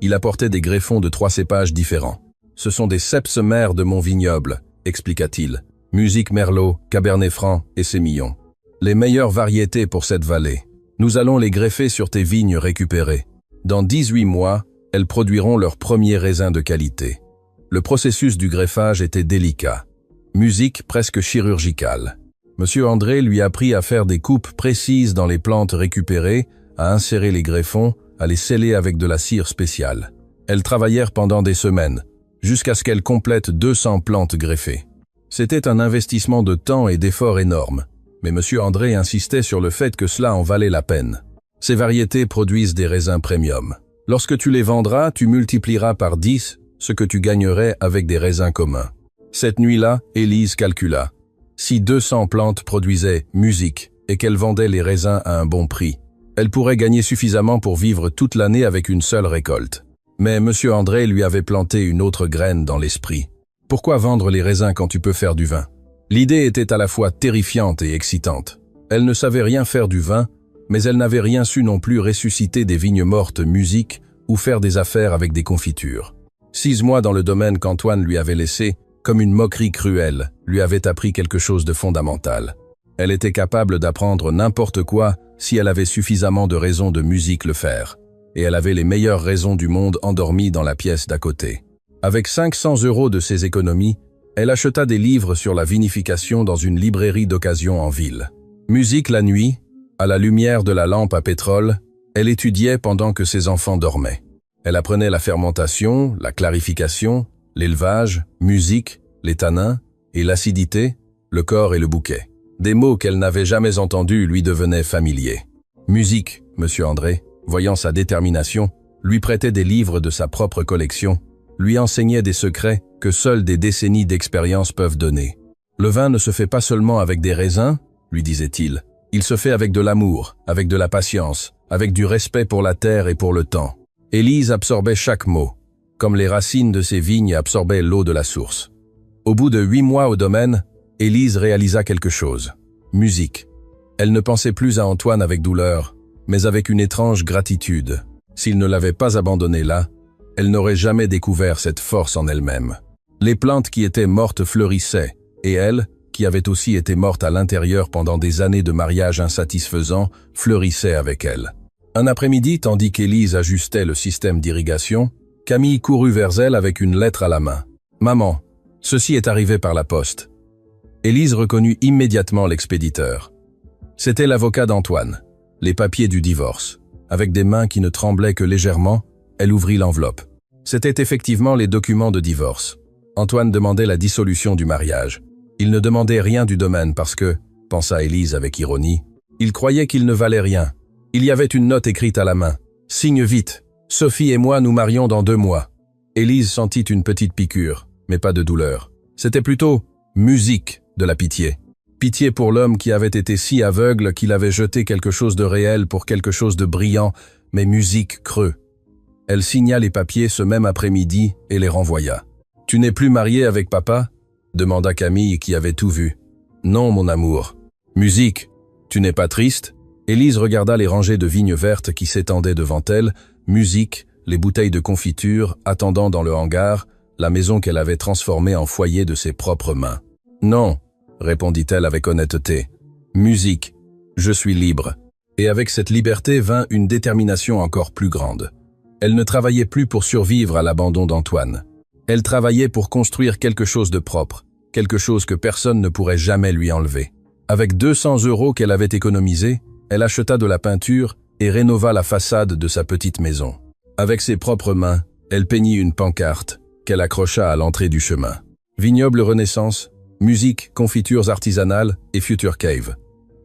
Il apportait des greffons de 3 cépages différents. « Ce sont des ceps mères de mon vignoble », expliqua-t-il. « Musique Merlot, Cabernet Franc et Sémillon. Les meilleures variétés pour cette vallée. Nous allons les greffer sur tes vignes récupérées. Dans 18 mois, elles produiront leurs premiers raisins de qualité. » Le processus du greffage était délicat. musique presque chirurgicale. Monsieur André lui apprit à faire des coupes précises dans les plantes récupérées, à insérer les greffons, à les sceller avec de la cire spéciale. Elles travaillèrent pendant des semaines, jusqu'à ce qu'elles complètent 200 plantes greffées. C'était un investissement de temps et d'efforts énorme, mais Monsieur André insistait sur le fait que cela en valait la peine. Ces variétés produisent des raisins premium. Lorsque tu les vendras, tu multiplieras par 10 ce que tu gagnerais avec des raisins communs. Cette nuit-là, Élise calcula. Si 200 plantes produisaient musique et qu'elle vendait les raisins à un bon prix, elle pourrait gagner suffisamment pour vivre toute l'année avec une seule récolte. Mais Monsieur André lui avait planté une autre graine dans l'esprit. Pourquoi vendre les raisins quand tu peux faire du vin? L'idée était à la fois terrifiante et excitante. Elle ne savait rien faire du vin, mais elle n'avait rien su non plus ressusciter des vignes mortes musique ou faire des affaires avec des confitures. 6 mois dans le domaine qu'Antoine lui avait laissé, comme une moquerie cruelle, lui avait appris quelque chose de fondamental. Elle était capable d'apprendre n'importe quoi si elle avait suffisamment de raisons de musique le faire. Et elle avait les meilleures raisons du monde endormies dans la pièce d'à côté. Avec 500 € de ses économies, elle acheta des livres sur la vinification dans une librairie d'occasion en ville. Musique la nuit, à la lumière de la lampe à pétrole, elle étudiait pendant que ses enfants dormaient. Elle apprenait la fermentation, la clarification, l'élevage, musique, les tanins et l'acidité, le corps et le bouquet. Des mots qu'elle n'avait jamais entendus lui devenaient familiers. Musique, Monsieur André, voyant sa détermination, lui prêtait des livres de sa propre collection, lui enseignait des secrets que seules des décennies d'expérience peuvent donner. Le vin ne se fait pas seulement avec des raisins, lui disait-il. Il se fait avec de l'amour, avec de la patience, avec du respect pour la terre et pour le temps. Élise absorbait chaque mot, comme les racines de ses vignes absorbaient l'eau de la source. Au bout de 8 mois au domaine, Élise réalisa quelque chose. Musique. Elle ne pensait plus à Antoine avec douleur, mais avec une étrange gratitude. S'il ne l'avait pas abandonnée là, elle n'aurait jamais découvert cette force en elle-même. Les plantes qui étaient mortes fleurissaient, et elle, qui avait aussi été morte à l'intérieur pendant des années de mariage insatisfaisant, fleurissait avec elle. Un après-midi, tandis qu'Élise ajustait le système d'irrigation, Camille courut vers elle avec une lettre à la main. « Maman, ceci est arrivé par la poste. » Élise reconnut immédiatement l'expéditeur. C'était l'avocat d'Antoine, les papiers du divorce. Avec des mains qui ne tremblaient que légèrement, elle ouvrit l'enveloppe. C'étaient effectivement les documents de divorce. Antoine demandait la dissolution du mariage. Il ne demandait rien du domaine parce que, pensa Élise avec ironie, il croyait qu'il ne valait rien. Il y avait une note écrite à la main. « Signe vite. Sophie et moi nous marions dans 2 mois. » Élise sentit une petite piqûre, mais pas de douleur. C'était plutôt musique de la pitié. Pitié pour l'homme qui avait été si aveugle qu'il avait jeté quelque chose de réel pour quelque chose de brillant, mais musique creux. Elle signa les papiers ce même après-midi et les renvoya. « Tu n'es plus mariée avec papa ?» demanda Camille qui avait tout vu. « Non, mon amour. »« Musique, tu n'es pas triste ?» Élise regarda les rangées de vignes vertes qui s'étendaient devant elle, musique, les bouteilles de confiture, attendant dans le hangar, la maison qu'elle avait transformée en foyer de ses propres mains. « Non, » répondit-elle avec honnêteté. « Musique, je suis libre. » Et avec cette liberté vint une détermination encore plus grande. Elle ne travaillait plus pour survivre à l'abandon d'Antoine. Elle travaillait pour construire quelque chose de propre, quelque chose que personne ne pourrait jamais lui enlever. Avec 200 € qu'elle avait économisés, elle acheta de la peinture et rénova la façade de sa petite maison. Avec ses propres mains, elle peignit une pancarte qu'elle accrocha à l'entrée du chemin. Vignoble Renaissance, musique, confitures artisanales et Future Cave.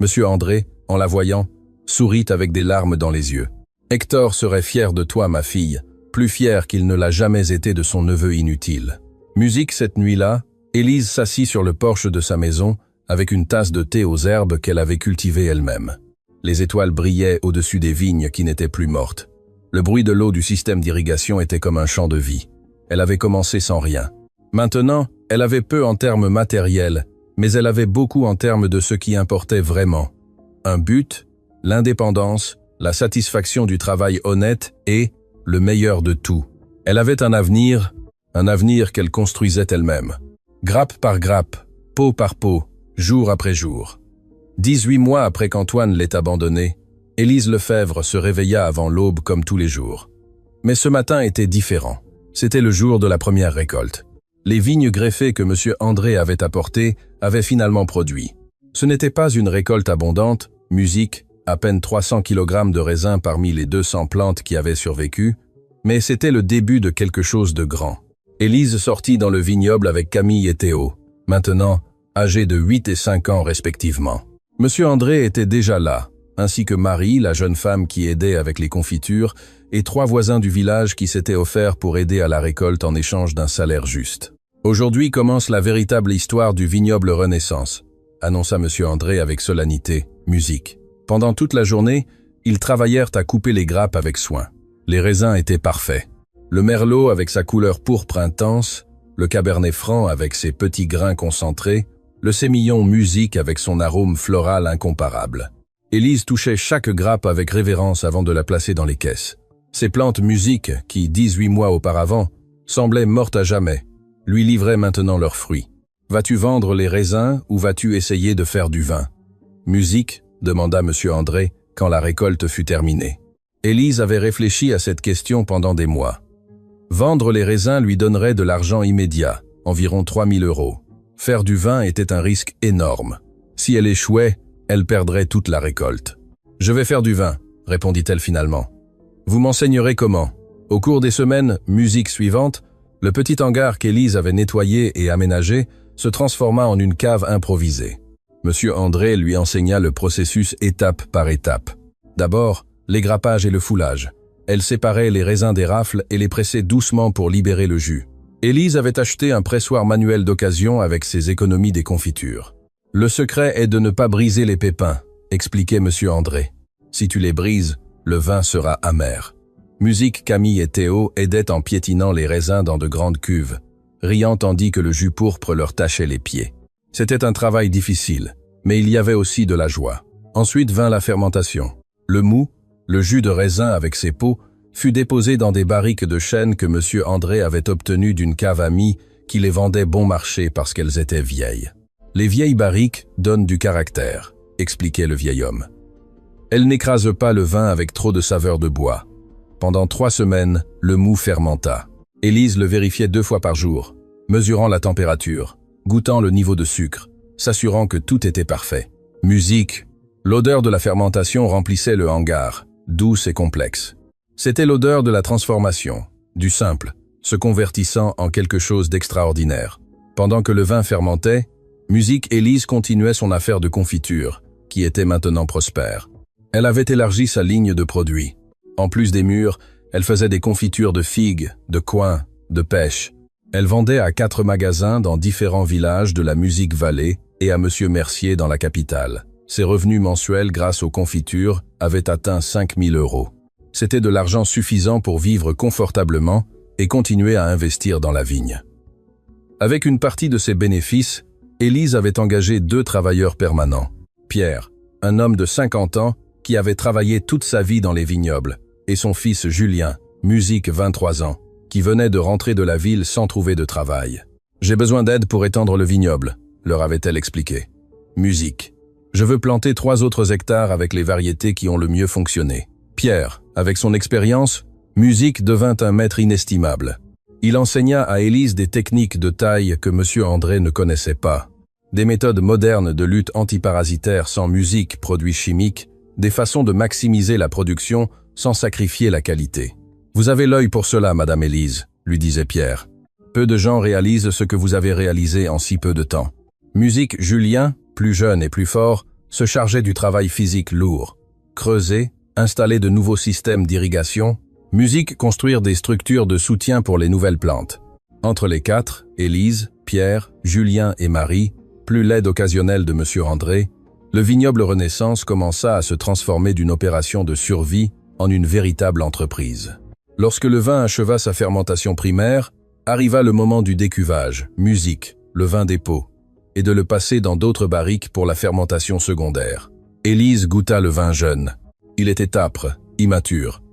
Monsieur André, en la voyant, sourit avec des larmes dans les yeux. « Hector serait fier de toi, ma fille, plus fier qu'il ne l'a jamais été de son neveu inutile. » Musique cette nuit-là, Élise s'assit sur le porche de sa maison avec une tasse de thé aux herbes qu'elle avait cultivées elle-même. Les étoiles brillaient au-dessus des vignes qui n'étaient plus mortes. Le bruit de l'eau du système d'irrigation était comme un chant de vie. Elle avait commencé sans rien. Maintenant, elle avait peu en termes matériels, mais elle avait beaucoup en termes de ce qui importait vraiment. Un but, l'indépendance, la satisfaction du travail honnête et, le meilleur de tout, elle avait un avenir qu'elle construisait elle-même. Grappe par grappe, pot par pot, jour après jour. 18 mois après qu'Antoine l'ait abandonnée, Élise Lefebvre se réveilla avant l'aube comme tous les jours. Mais ce matin était différent. C'était le jour de la première récolte. Les vignes greffées que M. André avait apportées avaient finalement produit. Ce n'était pas une récolte abondante, Musique, à peine 300 kg de raisins parmi les 200 plantes qui avaient survécu, mais c'était le début de quelque chose de grand. Élise sortit dans le vignoble avec Camille et Théo, maintenant âgés de 8 et 5 ans respectivement. M. André était déjà là, ainsi que Marie, la jeune femme qui aidait avec les confitures, et 3 voisins du village qui s'étaient offerts pour aider à la récolte en échange d'un salaire juste. Aujourd'hui commence la véritable histoire du vignoble Renaissance, annonça M. André avec solennité, Musique. Pendant toute la journée, ils travaillèrent à couper les grappes avec soin. Les raisins étaient parfaits. Le merlot avec sa couleur pourpre intense, le cabernet franc avec ses petits grains concentrés, le sémillon Musique avec son arôme floral incomparable. Élise touchait chaque grappe avec révérence avant de la placer dans les caisses. Ces plantes Musique, qui 18 mois auparavant semblaient mortes à jamais, lui livraient maintenant leurs fruits. « Vas-tu vendre les raisins ou vas-tu essayer de faire du vin ?» « Musique ?» demanda M. André quand la récolte fut terminée. Élise avait réfléchi à cette question pendant des mois. Vendre les raisins lui donnerait de l'argent immédiat, environ 3 000 €. Faire du vin était un risque énorme. Si elle échouait, elle perdrait toute la récolte. « Je vais faire du vin », répondit-elle finalement. « Vous m'enseignerez comment ?» Au cours des semaines Musique suivantes, le petit hangar qu'Élise avait nettoyé et aménagé se transforma en une cave improvisée. M. André lui enseigna le processus étape par étape. D'abord, les grappages et le foulage. Elle séparait les raisins des rafles et les pressait doucement pour libérer le jus. Élise avait acheté un pressoir manuel d'occasion avec ses économies des confitures. « Le secret est de ne pas briser les pépins », expliquait M. André. « Si tu les brises, le vin sera amer. » Musique, Camille et Théo aidaient en piétinant les raisins dans de grandes cuves, riant tandis que le jus pourpre leur tachait les pieds. C'était un travail difficile, mais il y avait aussi de la joie. Ensuite vint la fermentation. Le mou, le jus de raisin avec ses peaux, fut déposé dans des barriques de chêne que M. André avait obtenues d'une cave amie qui les vendait bon marché parce qu'elles étaient vieilles. « Les vieilles barriques donnent du caractère », expliquait le vieil homme. « Elles n'écrasent pas le vin avec trop de saveur de bois. » Pendant 3 semaines, le mou fermenta. Élise le vérifiait 2 fois par jour, mesurant la température, goûtant le niveau de sucre, s'assurant que tout était parfait. Musique. L'odeur de la fermentation remplissait le hangar, douce et complexe. C'était l'odeur de la transformation, du simple, se convertissant en quelque chose d'extraordinaire. Pendant que le vin fermentait, Musique Élise continuait son affaire de confiture, qui était maintenant prospère. Elle avait élargi sa ligne de produits. En plus des mûres, elle faisait des confitures de figues, de coings, de pêche. Elle vendait à 4 magasins dans différents villages de la Musique-Vallée et à M. Mercier dans la capitale. Ses revenus mensuels grâce aux confitures avaient atteint 5 000 €. C'était de l'argent suffisant pour vivre confortablement et continuer à investir dans la vigne. Avec une partie de ses bénéfices, Élise avait engagé 2 travailleurs permanents. Pierre, un homme de 50 ans qui avait travaillé toute sa vie dans les vignobles, et son fils Julien, Musique 23 ans, qui venait de rentrer de la ville sans trouver de travail. « J'ai besoin d'aide pour étendre le vignoble », leur avait-elle expliqué. Musique. « Je veux planter 3 autres hectares avec les variétés qui ont le mieux fonctionné. » Pierre, avec son expérience, Musique devint un maître inestimable. Il enseigna à Élise des techniques de taille que M. André ne connaissait pas. Des méthodes modernes de lutte antiparasitaire sans musique, produits chimiques, des façons de maximiser la production sans sacrifier la qualité. « Vous avez l'œil pour cela, Madame Élise », lui disait Pierre. « Peu de gens réalisent ce que vous avez réalisé en si peu de temps. » Musique Julien, plus jeune et plus fort, se chargeait du travail physique lourd. Creuser, installer de nouveaux systèmes d'irrigation, Musique construire des structures de soutien pour les nouvelles plantes. Entre les 4, Élise, Pierre, Julien et Marie, plus l'aide occasionnelle de M. André, le vignoble Renaissance commença à se transformer d'une opération de survie en une véritable entreprise. Lorsque le vin acheva sa fermentation primaire, arriva le moment du décuvage, Musique, le vin des pots, et de le passer dans d'autres barriques pour la fermentation secondaire. Élise goûta le vin jeune. Il était âpre, immature,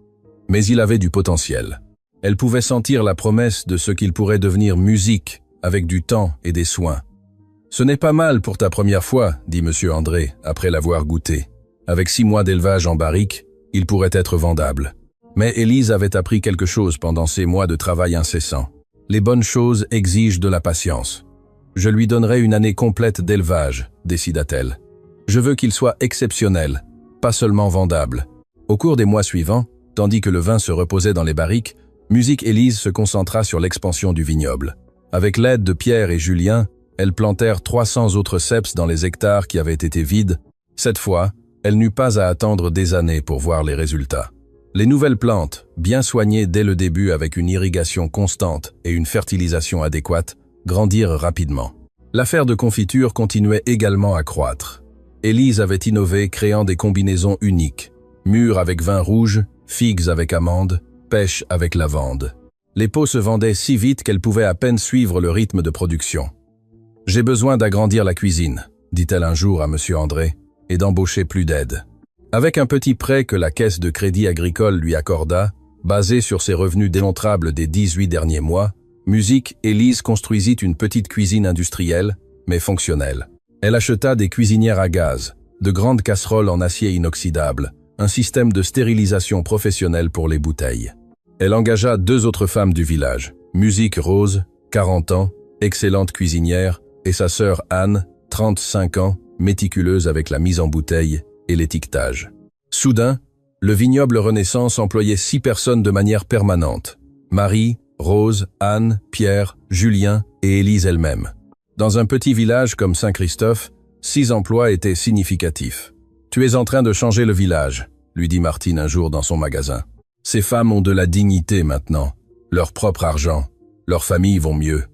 mais il avait du potentiel. Elle pouvait sentir la promesse de ce qu'il pourrait devenir Musique avec du temps et des soins. « Ce n'est pas mal pour ta première fois, » dit M. André, après l'avoir goûté. Avec 6 mois d'élevage en barrique, il pourrait être vendable. Mais Élise avait appris quelque chose pendant ces mois de travail incessant. Les bonnes choses exigent de la patience. Je lui donnerai une année complète d'élevage, décida-t-elle. Je veux qu'il soit exceptionnel, pas seulement vendable. Au cours des mois suivants, tandis que le vin se reposait dans les barriques, Musique Élise se concentra sur l'expansion du vignoble. Avec l'aide de Pierre et Julien, elles plantèrent 300 autres ceps dans les hectares qui avaient été vides. Cette fois, elle n'eut pas à attendre des années pour voir les résultats. Les nouvelles plantes, bien soignées dès le début avec une irrigation constante et une fertilisation adéquate, grandirent rapidement. L'affaire de confiture continuait également à croître. Élise avait innové créant des combinaisons uniques. Mûres avec vin rouge, figues avec amandes, pêche avec lavande. Les pots se vendaient si vite qu'elle pouvait à peine suivre le rythme de production. « J'ai besoin d'agrandir la cuisine », dit-elle un jour à M. André, et d'embaucher plus d'aide. Avec un petit prêt que la Caisse de crédit agricole lui accorda, basé sur ses revenus démontrables des 18 derniers mois, Musique Élise construisit une petite cuisine industrielle, mais fonctionnelle. Elle acheta des cuisinières à gaz, de grandes casseroles en acier inoxydable, un système de stérilisation professionnelle pour les bouteilles. Elle engagea 2 autres femmes du village, Musique Rose, 40 ans, excellente cuisinière, et sa sœur Anne, 35 ans, méticuleuse avec la mise en bouteille et l'étiquetage. Soudain, le vignoble Renaissance employait 6 personnes de manière permanente. Marie, Rose, Anne, Pierre, Julien et Élise elle-même. Dans un petit village comme Saint-Christophe, 6 emplois étaient significatifs. « Tu es en train de changer le village », lui dit Martine un jour dans son magasin. « Ces femmes ont de la dignité maintenant, leur propre argent, leurs familles vont mieux. »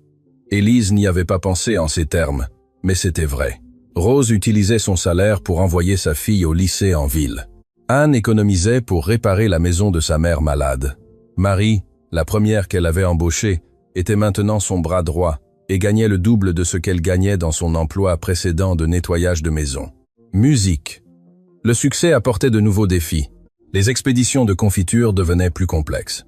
Élise n'y avait pas pensé en ces termes, mais c'était vrai. Rose utilisait son salaire pour envoyer sa fille au lycée en ville. Anne économisait pour réparer la maison de sa mère malade. Marie, la première qu'elle avait embauchée, était maintenant son bras droit et gagnait le double de ce qu'elle gagnait dans son emploi précédent de nettoyage de maison. Musique. Le succès apportait de nouveaux défis. Les expéditions de confiture devenaient plus complexes.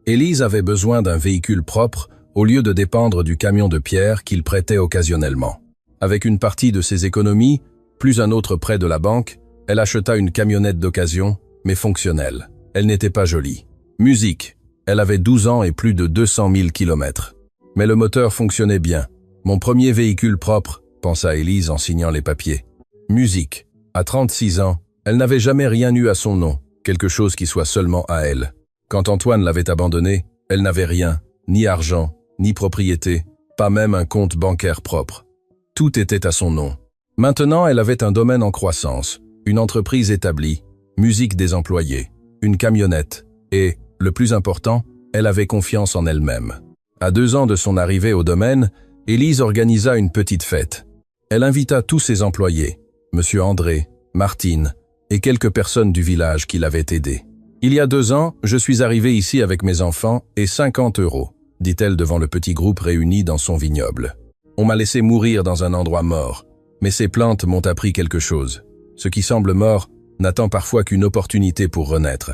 Élise avait besoin d'un véhicule propre au lieu de dépendre du camion de Pierre qu'il prêtait occasionnellement. Avec une partie de ses économies, plus un autre prêt de la banque, elle acheta une camionnette d'occasion, mais fonctionnelle. Elle n'était pas jolie. Musique. Elle avait 12 ans et plus de 200 000 kilomètres. Mais le moteur fonctionnait bien. Mon premier véhicule propre, pensa Élise en signant les papiers. Musique. À 36 ans, elle n'avait jamais rien eu à son nom, quelque chose qui soit seulement à elle. Quand Antoine l'avait abandonnée, elle n'avait rien, ni argent, ni propriété, pas même un compte bancaire propre. Tout était à son nom. Maintenant, elle avait un domaine en croissance, une entreprise établie, Musique des employés, une camionnette, et, le plus important, elle avait confiance en elle-même. À 2 ans de son arrivée au domaine, Élise organisa une petite fête. Elle invita tous ses employés, M. André, Martine, et quelques personnes du village qui l'avaient aidée. « Il y a 2 ans, je suis arrivée ici avec mes enfants et 50 €, dit-elle devant le petit groupe réuni dans son vignoble. On m'a laissé mourir dans un endroit mort, mais ces plantes m'ont appris quelque chose. Ce qui semble mort n'attend parfois qu'une opportunité pour renaître. »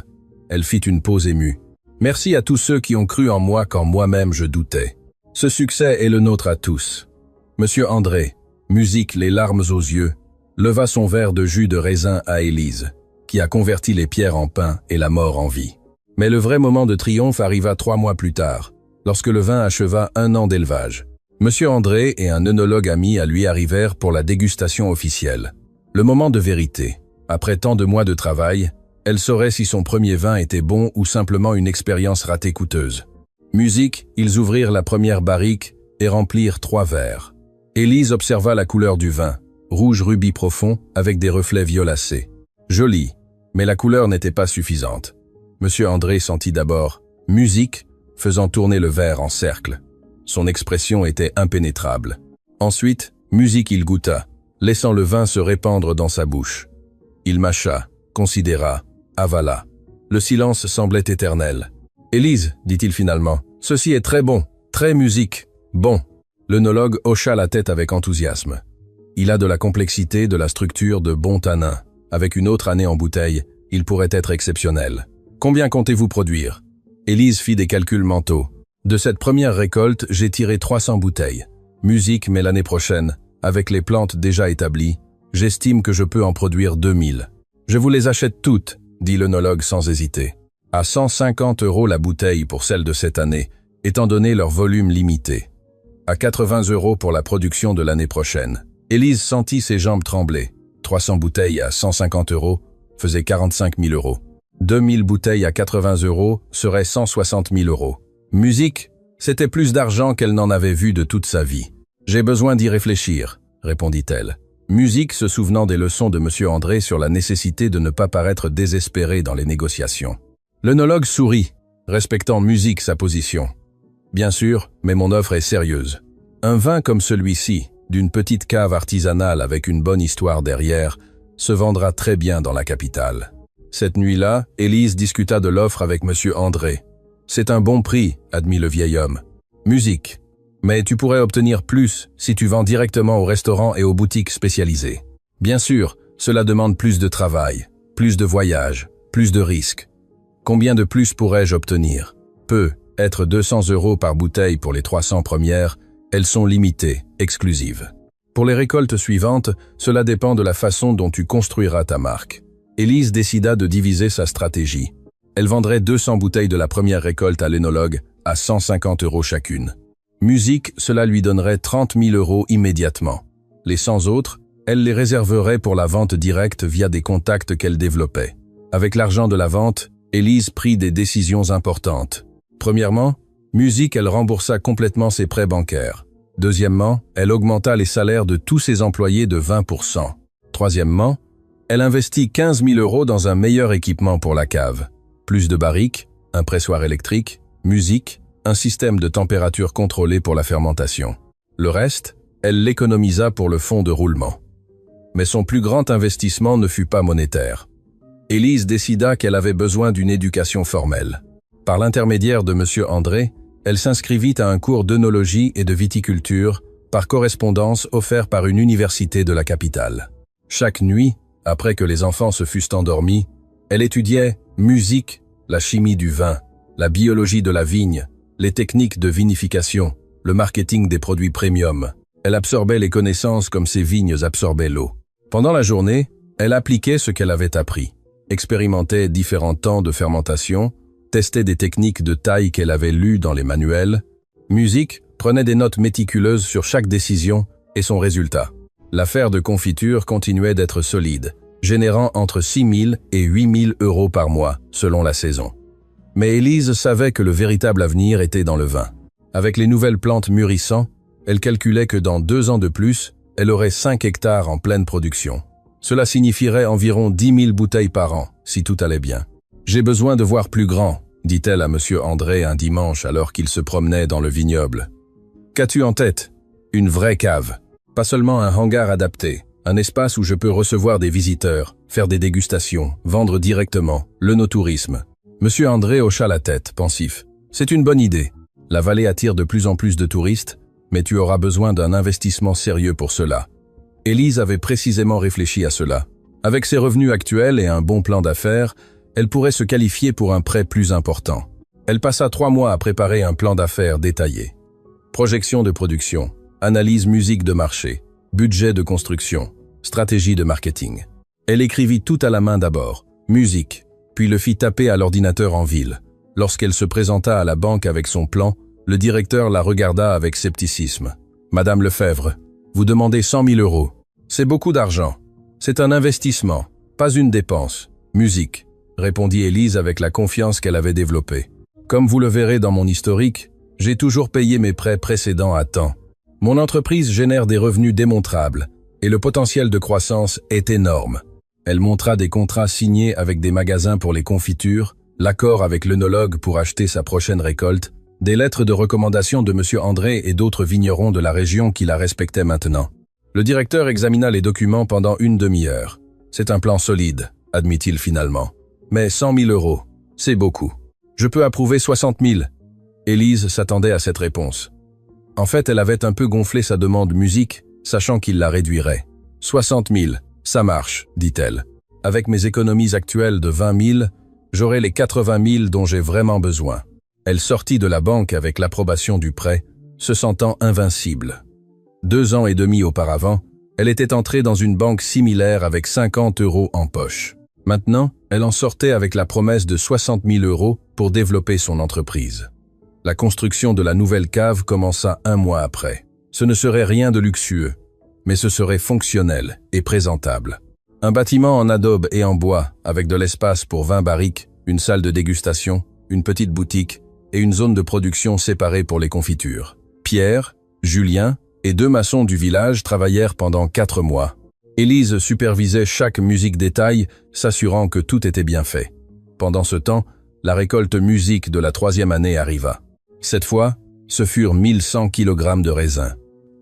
Elle fit une pause émue. « Merci à tous ceux qui ont cru en moi quand moi-même je doutais. Ce succès est le nôtre à tous. » Monsieur André, Musique les larmes aux yeux, leva son verre de jus de raisin à Élise, qui a converti les pierres en pain et la mort en vie. Mais le vrai moment de triomphe arriva 3 mois plus tard, lorsque le vin acheva 1 an d'élevage. Monsieur André et un œnologue ami à lui arrivèrent pour la dégustation officielle. Le moment de vérité. Après tant de mois de travail, elle saurait si son premier vin était bon ou simplement une expérience ratée coûteuse. Musique, ils ouvrirent la première barrique et remplirent 3 verres. Élise observa la couleur du vin, rouge rubis profond avec des reflets violacés. Joli, mais la couleur n'était pas suffisante. Monsieur André sentit d'abord « Musique » faisant tourner le verre en cercle. Son expression était impénétrable. Ensuite, Musique il goûta, laissant le vin se répandre dans sa bouche. Il mâcha, considéra, avala. Le silence semblait éternel. « Élise, dit-il finalement, ceci est très bon, très Musique, bon. » L'œnologue hocha la tête avec enthousiasme. Il a de la complexité, de la structure, de bons tanins. Avec une autre année en bouteille, il pourrait être exceptionnel. Combien comptez-vous produire? Élise fit des calculs mentaux. De cette première récolte, j'ai tiré 300 bouteilles. Musique, mais l'année prochaine, avec les plantes déjà établies, j'estime que je peux en produire 2000. Je vous les achète toutes, dit l'œnologue sans hésiter. À 150 € la bouteille pour celle de cette année, étant donné leur volume limité. À 80 € pour la production de l'année prochaine. Élise sentit ses jambes trembler. 300 bouteilles à 150 € faisaient 45 000 €. 2000 bouteilles à 80 € seraient 160 000 €. Musique, c'était plus d'argent qu'elle n'en avait vu de toute sa vie. J'ai besoin d'y réfléchir, répondit-elle. Musique se souvenant des leçons de M. André sur la nécessité de ne pas paraître désespéré dans les négociations. L'œnologue sourit, respectant Musique sa position. Bien sûr, mais mon offre est sérieuse. Un vin comme celui-ci, d'une petite cave artisanale avec une bonne histoire derrière, se vendra très bien dans la capitale. Cette nuit-là, Élise discuta de l'offre avec M. André. C'est un bon prix, admit le vieil homme. Musique. Mais tu pourrais obtenir plus si tu vends directement aux restaurants et aux boutiques spécialisées. Bien sûr, cela demande plus de travail, plus de voyages, plus de risques. Combien de plus pourrais-je obtenir? Peu, être 200 € par bouteille pour les 300 premières, elles sont limitées, exclusives. Pour les récoltes suivantes, cela dépend de la façon dont tu construiras ta marque. Élise décida de diviser sa stratégie. Elle vendrait 200 bouteilles de la première récolte à l'œnologue à 150 € chacune. Musique, cela lui donnerait 30 000 € immédiatement. Les 100 autres, elle les réserverait pour la vente directe via des contacts qu'elle développait. Avec l'argent de la vente, Élise prit des décisions importantes. Premièrement, Musique, elle remboursa complètement ses prêts bancaires. Deuxièmement, elle augmenta les salaires de tous ses employés de 20%. Troisièmement, elle investit 15 000 € dans un meilleur équipement pour la cave. Plus de barriques, un pressoir électrique, Musique, un système de température contrôlé pour la fermentation. Le reste, elle l'économisa pour le fonds de roulement. Mais son plus grand investissement ne fut pas monétaire. Élise décida qu'elle avait besoin d'une éducation formelle. Par l'intermédiaire de M. André, elle s'inscrivit à un cours d'œnologie et de viticulture par correspondance offert par une université de la capitale. Chaque nuit, après que les enfants se fussent endormis, elle étudiait Musique, la chimie du vin, la biologie de la vigne, les techniques de vinification, le marketing des produits premium. Elle absorbait les connaissances comme ces vignes absorbaient l'eau. Pendant la journée, elle appliquait ce qu'elle avait appris, expérimentait différents temps de fermentation, testait des techniques de taille qu'elle avait lues dans les manuels. Musique prenait des notes méticuleuses sur chaque décision et son résultat. L'affaire de confiture continuait d'être solide, générant entre 6 000 et 8 000 € par mois, selon la saison. Mais Élise savait que le véritable avenir était dans le vin. Avec les nouvelles plantes mûrissant, elle calculait que dans 2 ans de plus, elle aurait 5 hectares en pleine production. Cela signifierait environ 10 000 bouteilles par an, si tout allait bien. « J'ai besoin de voir plus grand », dit-elle à M. André un dimanche alors qu'il se promenait dans le vignoble. « Qu'as-tu en tête ? Une vraie cave. Pas seulement un hangar adapté, un espace où je peux recevoir des visiteurs, faire des dégustations, vendre directement, l'œnotourisme. » M. André hocha la tête, pensif. « C'est une bonne idée. La vallée attire de plus en plus de touristes, mais tu auras besoin d'un investissement sérieux pour cela. » Élise avait précisément réfléchi à cela. Avec ses revenus actuels et un bon plan d'affaires, elle pourrait se qualifier pour un prêt plus important. Elle passa 3 mois à préparer un plan d'affaires détaillé. Projection de production, analyse musique de marché, budget de construction, stratégie de marketing. Elle écrivit tout à la main d'abord, musique, puis le fit taper à l'ordinateur en ville. Lorsqu'elle se présenta à la banque avec son plan, le directeur la regarda avec scepticisme. « Madame Lefebvre, vous demandez 100 000 €. C'est beaucoup d'argent. C'est un investissement, pas une dépense. Musique, répondit Élise avec la confiance qu'elle avait développée. Comme vous le verrez dans mon historique, j'ai toujours payé mes prêts précédents à temps. Mon entreprise génère des revenus démontrables et le potentiel de croissance est énorme. Elle montra des contrats signés avec des magasins pour les confitures, l'accord avec l'œnologue pour acheter sa prochaine récolte, des lettres de recommandation de M. André et d'autres vignerons de la région qui la respectaient maintenant. Le directeur examina les documents pendant une demi-heure. C'est un plan solide, admit-il finalement. Mais 100 000 €, c'est beaucoup. Je peux approuver 60 000. Élise s'attendait à cette réponse. En fait, elle avait un peu gonflé sa demande musique, sachant qu'il la réduirait. 60 000, ça marche, dit-elle. Avec mes économies actuelles de 20 000, j'aurai les 80 000 dont j'ai vraiment besoin. Elle sortit de la banque avec l'approbation du prêt, se sentant invincible. 2 ans et demi auparavant, elle était entrée dans une banque similaire avec 50 € en poche. Maintenant, elle en sortait avec la promesse de 60 000 € pour développer son entreprise. La construction de la nouvelle cave commença 1 mois après. Ce ne serait rien de luxueux, mais ce serait fonctionnel et présentable. Un bâtiment en adobe et en bois, avec de l'espace pour 20 barriques, une salle de dégustation, une petite boutique et une zone de production séparée pour les confitures. Pierre, Julien et 2 maçons du village travaillèrent pendant 4 mois. Élise supervisait chaque musique détail, s'assurant que tout était bien fait. Pendant ce temps, la récolte musique de la 3e année arriva. Cette fois, ce furent 1100 kg de raisins,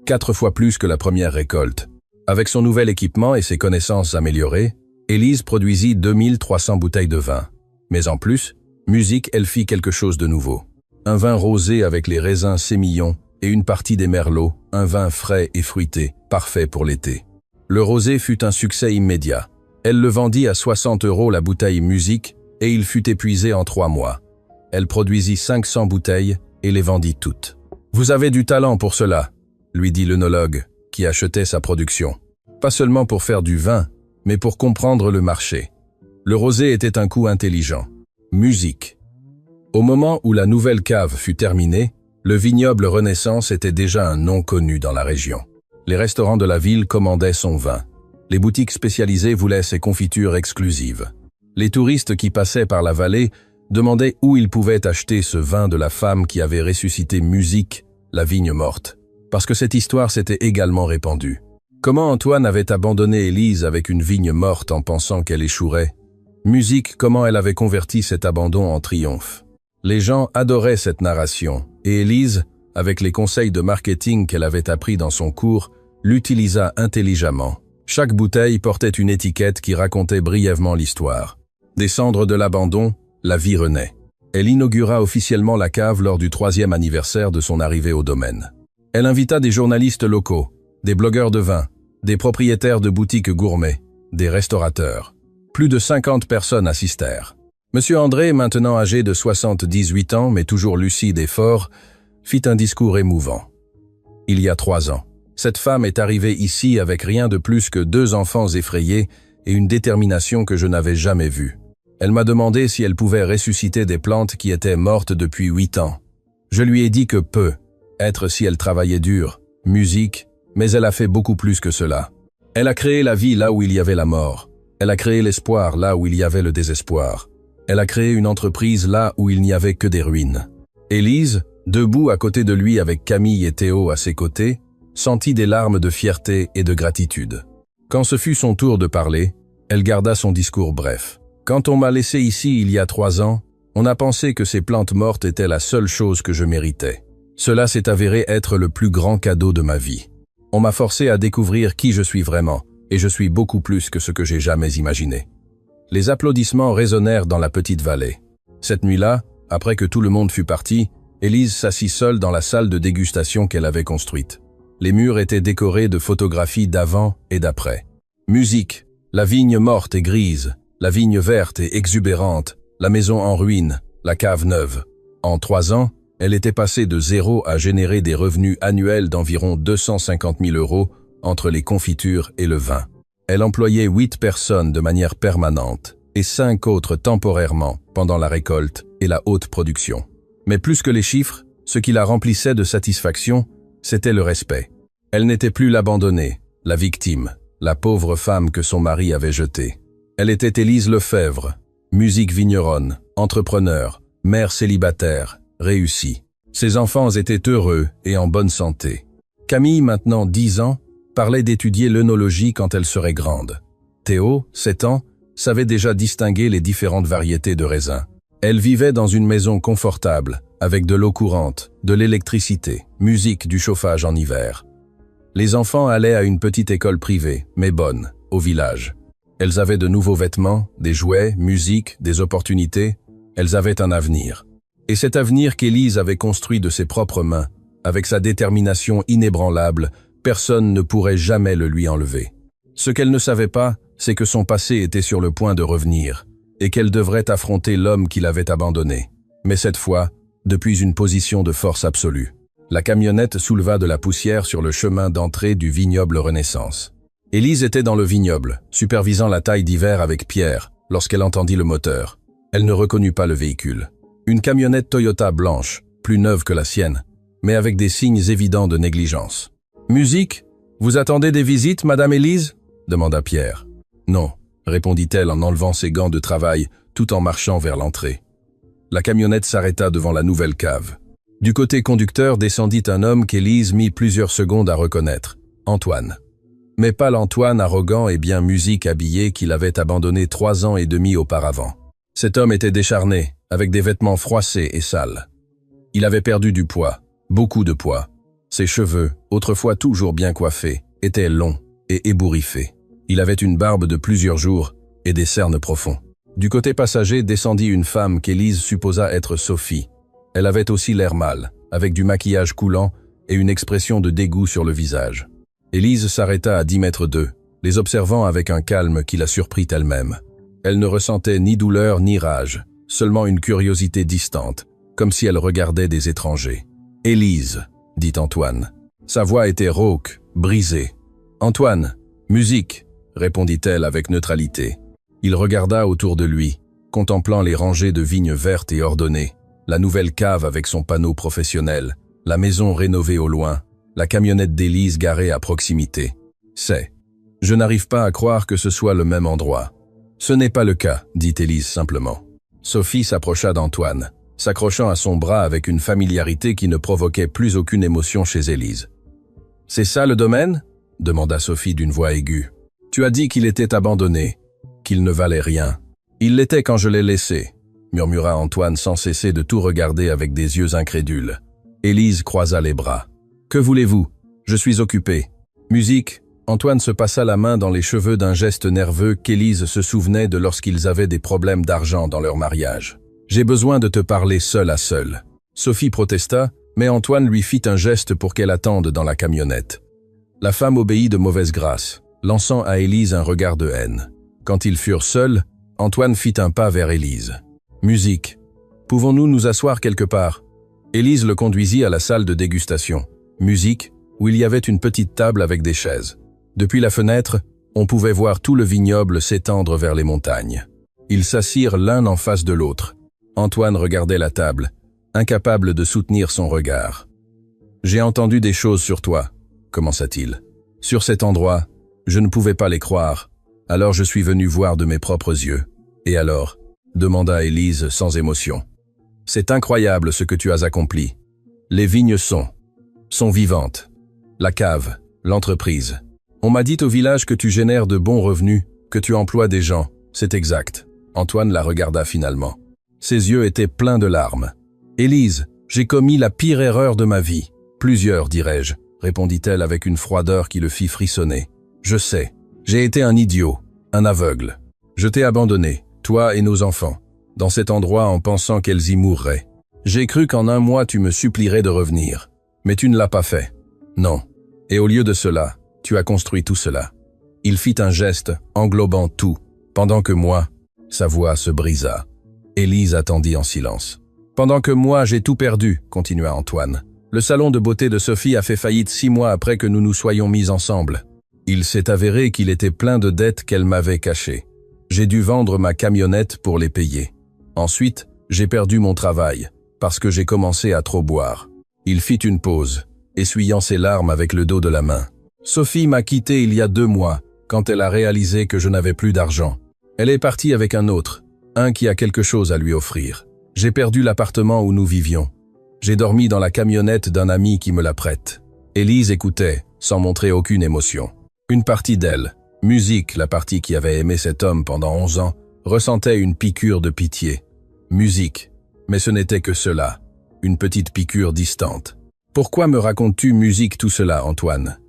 4 fois plus que la première récolte. Avec son nouvel équipement et ses connaissances améliorées, Élise produisit 2300 bouteilles de vin. Mais en plus, musique, elle fit quelque chose de nouveau. Un vin rosé avec les raisins sémillons et une partie des merlots, un vin frais et fruité, parfait pour l'été. Le rosé fut un succès immédiat. Elle le vendit à 60 € la bouteille musique et il fut épuisé en 3 mois. Elle produisit 500 bouteilles et les vendit toutes. « Vous avez du talent pour cela », lui dit l'œnologue, qui achetait sa production. Pas seulement pour faire du vin, mais pour comprendre le marché. Le rosé était un coup intelligent. Musique. Au moment où la nouvelle cave fut terminée, le vignoble Renaissance était déjà un nom connu dans la région. Les restaurants de la ville commandaient son vin. Les boutiques spécialisées voulaient ses confitures exclusives. Les touristes qui passaient par la vallée demandaient où ils pouvaient acheter ce vin de la femme qui avait ressuscité Musique, la vigne morte. Parce que cette histoire s'était également répandue. Comment Antoine avait abandonné Élise avec une vigne morte en pensant qu'elle échouerait? Musique, comment elle avait converti cet abandon en triomphe. Les gens adoraient cette narration, et Élise, avec les conseils de marketing qu'elle avait appris dans son cours, l'utilisa intelligemment. Chaque bouteille portait une étiquette qui racontait brièvement l'histoire. Des cendres de l'abandon, la vie renaît. Elle inaugura officiellement la cave lors du 3e anniversaire de son arrivée au domaine. Elle invita des journalistes locaux, des blogueurs de vin, des propriétaires de boutiques gourmets, des restaurateurs. Plus de 50 personnes assistèrent. Monsieur André, maintenant âgé de 78 ans, mais toujours lucide et fort, fit un discours émouvant. Il y a 3 ans, cette femme est arrivée ici avec rien de plus que 2 enfants effrayés et une détermination que je n'avais jamais vue. Elle m'a demandé si elle pouvait ressusciter des plantes qui étaient mortes depuis 8 ans. Je lui ai dit que être si elle travaillait dur, musique, mais elle a fait beaucoup plus que cela. Elle a créé la vie là où il y avait la mort. Elle a créé l'espoir là où il y avait le désespoir. Elle a créé une entreprise là où il n'y avait que des ruines. Élise, debout à côté de lui avec Camille et Théo à ses côtés, sentit des larmes de fierté et de gratitude. Quand ce fut son tour de parler, elle garda son discours bref. Quand on m'a laissé ici il y a 3 ans, on a pensé que ces plantes mortes étaient la seule chose que je méritais. Cela s'est avéré être le plus grand cadeau de ma vie. On m'a forcé à découvrir qui je suis vraiment, et je suis beaucoup plus que ce que j'ai jamais imaginé. Les applaudissements résonnèrent dans la petite vallée. Cette nuit-là, après que tout le monde fut parti, Élise s'assit seule dans la salle de dégustation qu'elle avait construite. Les murs étaient décorés de photographies d'avant et d'après. Musique, la vigne morte et grise, la vigne verte et exubérante, la maison en ruine, la cave neuve. En 3 ans, elle était passée de 0 à générer des revenus annuels d'environ 250 000 € entre les confitures et le vin. Elle employait 8 personnes de manière permanente et 5 autres temporairement pendant la récolte et la haute production. Mais plus que les chiffres, ce qui la remplissait de satisfaction, c'était le respect. Elle n'était plus l'abandonnée, la victime, la pauvre femme que son mari avait jetée. Elle était Élise Lefebvre, musique vigneronne, entrepreneur, mère célibataire, réussie. Ses enfants étaient heureux et en bonne santé. Camille, maintenant 10 ans, parlait d'étudier l'œnologie quand elle serait grande. Théo, 7 ans, savait déjà distinguer les différentes variétés de raisins. Elle vivait dans une maison confortable, avec de l'eau courante, de l'électricité, musique, du chauffage en hiver. Les enfants allaient à une petite école privée, mais bonne, au village. Elles avaient de nouveaux vêtements, des jouets, musique, des opportunités. Elles avaient un avenir. Et cet avenir qu'Élise avait construit de ses propres mains, avec sa détermination inébranlable, personne ne pourrait jamais le lui enlever. Ce qu'elle ne savait pas, c'est que son passé était sur le point de revenir, et qu'elle devrait affronter l'homme qui l'avait abandonnée. Mais cette fois, depuis une position de force absolue. La camionnette souleva de la poussière sur le chemin d'entrée du vignoble Renaissance. Élise était dans le vignoble, supervisant la taille d'hiver avec Pierre, lorsqu'elle entendit le moteur. Elle ne reconnut pas le véhicule. Une camionnette Toyota blanche, plus neuve que la sienne, mais avec des signes évidents de négligence. « Musique, vous attendez des visites, Madame Élise » demanda Pierre. « Non », répondit-elle en enlevant ses gants de travail tout en marchant vers l'entrée. La camionnette s'arrêta devant la nouvelle cave. Du côté conducteur descendit un homme qu'Élise mit plusieurs secondes à reconnaître, Antoine. Mais pas l'Antoine arrogant et bien musique habillé qu'il avait abandonné 3 ans et demi auparavant. Cet homme était décharné, avec des vêtements froissés et sales. Il avait perdu du poids, beaucoup de poids. Ses cheveux, autrefois toujours bien coiffés, étaient longs et ébouriffés. Il avait une barbe de plusieurs jours et des cernes profonds. Du côté passager descendit une femme qu'Élise supposa être Sophie. Elle avait aussi l'air mâle, avec du maquillage coulant et une expression de dégoût sur le visage. Élise s'arrêta à 10 mètres d'eux, les observant avec un calme qui la surprit elle-même. Elle ne ressentait ni douleur ni rage, seulement une curiosité distante, comme si elle regardait des étrangers. « Élise », dit Antoine. Sa voix était rauque, brisée. « Antoine, musique », répondit-elle avec neutralité. Il regarda autour de lui, contemplant les rangées de vignes vertes et ordonnées, la nouvelle cave avec son panneau professionnel, la maison rénovée au loin, la camionnette d'Élise garée à proximité. C'est. Je n'arrive pas à croire que ce soit le même endroit. Ce n'est pas le cas, dit Élise simplement. Sophie s'approcha d'Antoine, s'accrochant à son bras avec une familiarité qui ne provoquait plus aucune émotion chez Élise. « C'est ça le domaine » demanda Sophie d'une voix aiguë. « Tu as dit qu'il était abandonné, qu'il ne valait rien. Il l'était quand je l'ai laissé, » murmura Antoine sans cesser de tout regarder avec des yeux incrédules. Élise croisa les bras. « Que voulez-vous? Je suis occupé. » Musique. Antoine se passa la main dans les cheveux d'un geste nerveux qu'Élise se souvenait de lorsqu'ils avaient des problèmes d'argent dans leur mariage. « J'ai besoin de te parler seul à seul. » Sophie protesta, mais Antoine lui fit un geste pour qu'elle attende dans la camionnette. La femme obéit de mauvaise grâce, lançant à Élise un regard de haine. Quand ils furent seuls, Antoine fit un pas vers Élise. « Musique. Pouvons-nous nous asseoir quelque part ?» Élise le conduisit à la salle de dégustation. Musique, où il y avait une petite table avec des chaises. Depuis la fenêtre, on pouvait voir tout le vignoble s'étendre vers les montagnes. Ils s'assirent l'un en face de l'autre. Antoine regardait la table, incapable de soutenir son regard. « J'ai entendu des choses sur toi, » commença-t-il. « Sur cet endroit, je ne pouvais pas les croire. Alors je suis venu voir de mes propres yeux. »« Et alors ?» demanda Élise sans émotion. « C'est incroyable ce que tu as accompli. Les vignes sont vivantes. La cave, l'entreprise. On m'a dit au village que tu génères de bons revenus, que tu emploies des gens. C'est exact. » Antoine la regarda finalement. Ses yeux étaient pleins de larmes. « Élise, j'ai commis la pire erreur de ma vie. Plusieurs, dirais-je, » répondit-elle avec une froideur qui le fit frissonner. « Je sais. J'ai été un idiot, un aveugle. Je t'ai abandonné, toi et nos enfants, dans cet endroit en pensant qu'elles y mourraient. J'ai cru qu'en 1 mois tu me supplierais de revenir. Mais tu ne l'as pas fait. Non. Et au lieu de cela, tu as construit tout cela. » Il fit un geste, englobant tout, pendant que moi, sa voix se brisa. Élise attendit en silence. « Pendant que moi, j'ai tout perdu, » continua Antoine. « Le salon de beauté de Sophie a fait faillite 6 mois après que nous nous soyons mis ensemble. Il s'est avéré qu'il était plein de dettes qu'elle m'avait cachées. J'ai dû vendre ma camionnette pour les payer. Ensuite, j'ai perdu mon travail, parce que j'ai commencé à trop boire. » Il fit une pause, essuyant ses larmes avec le dos de la main. « Sophie m'a quitté il y a 2 mois, quand elle a réalisé que je n'avais plus d'argent. Elle est partie avec un autre, un qui a quelque chose à lui offrir. J'ai perdu l'appartement où nous vivions. J'ai dormi dans la camionnette d'un ami qui me la prête. » Élise écoutait, sans montrer aucune émotion. Une partie d'elle, Musique, la partie qui avait aimé cet homme pendant 11 ans, ressentait une piqûre de pitié. Musique, mais ce n'était que cela, une petite piqûre distante. « Pourquoi me racontes-tu, Musique, tout cela, Antoine ?»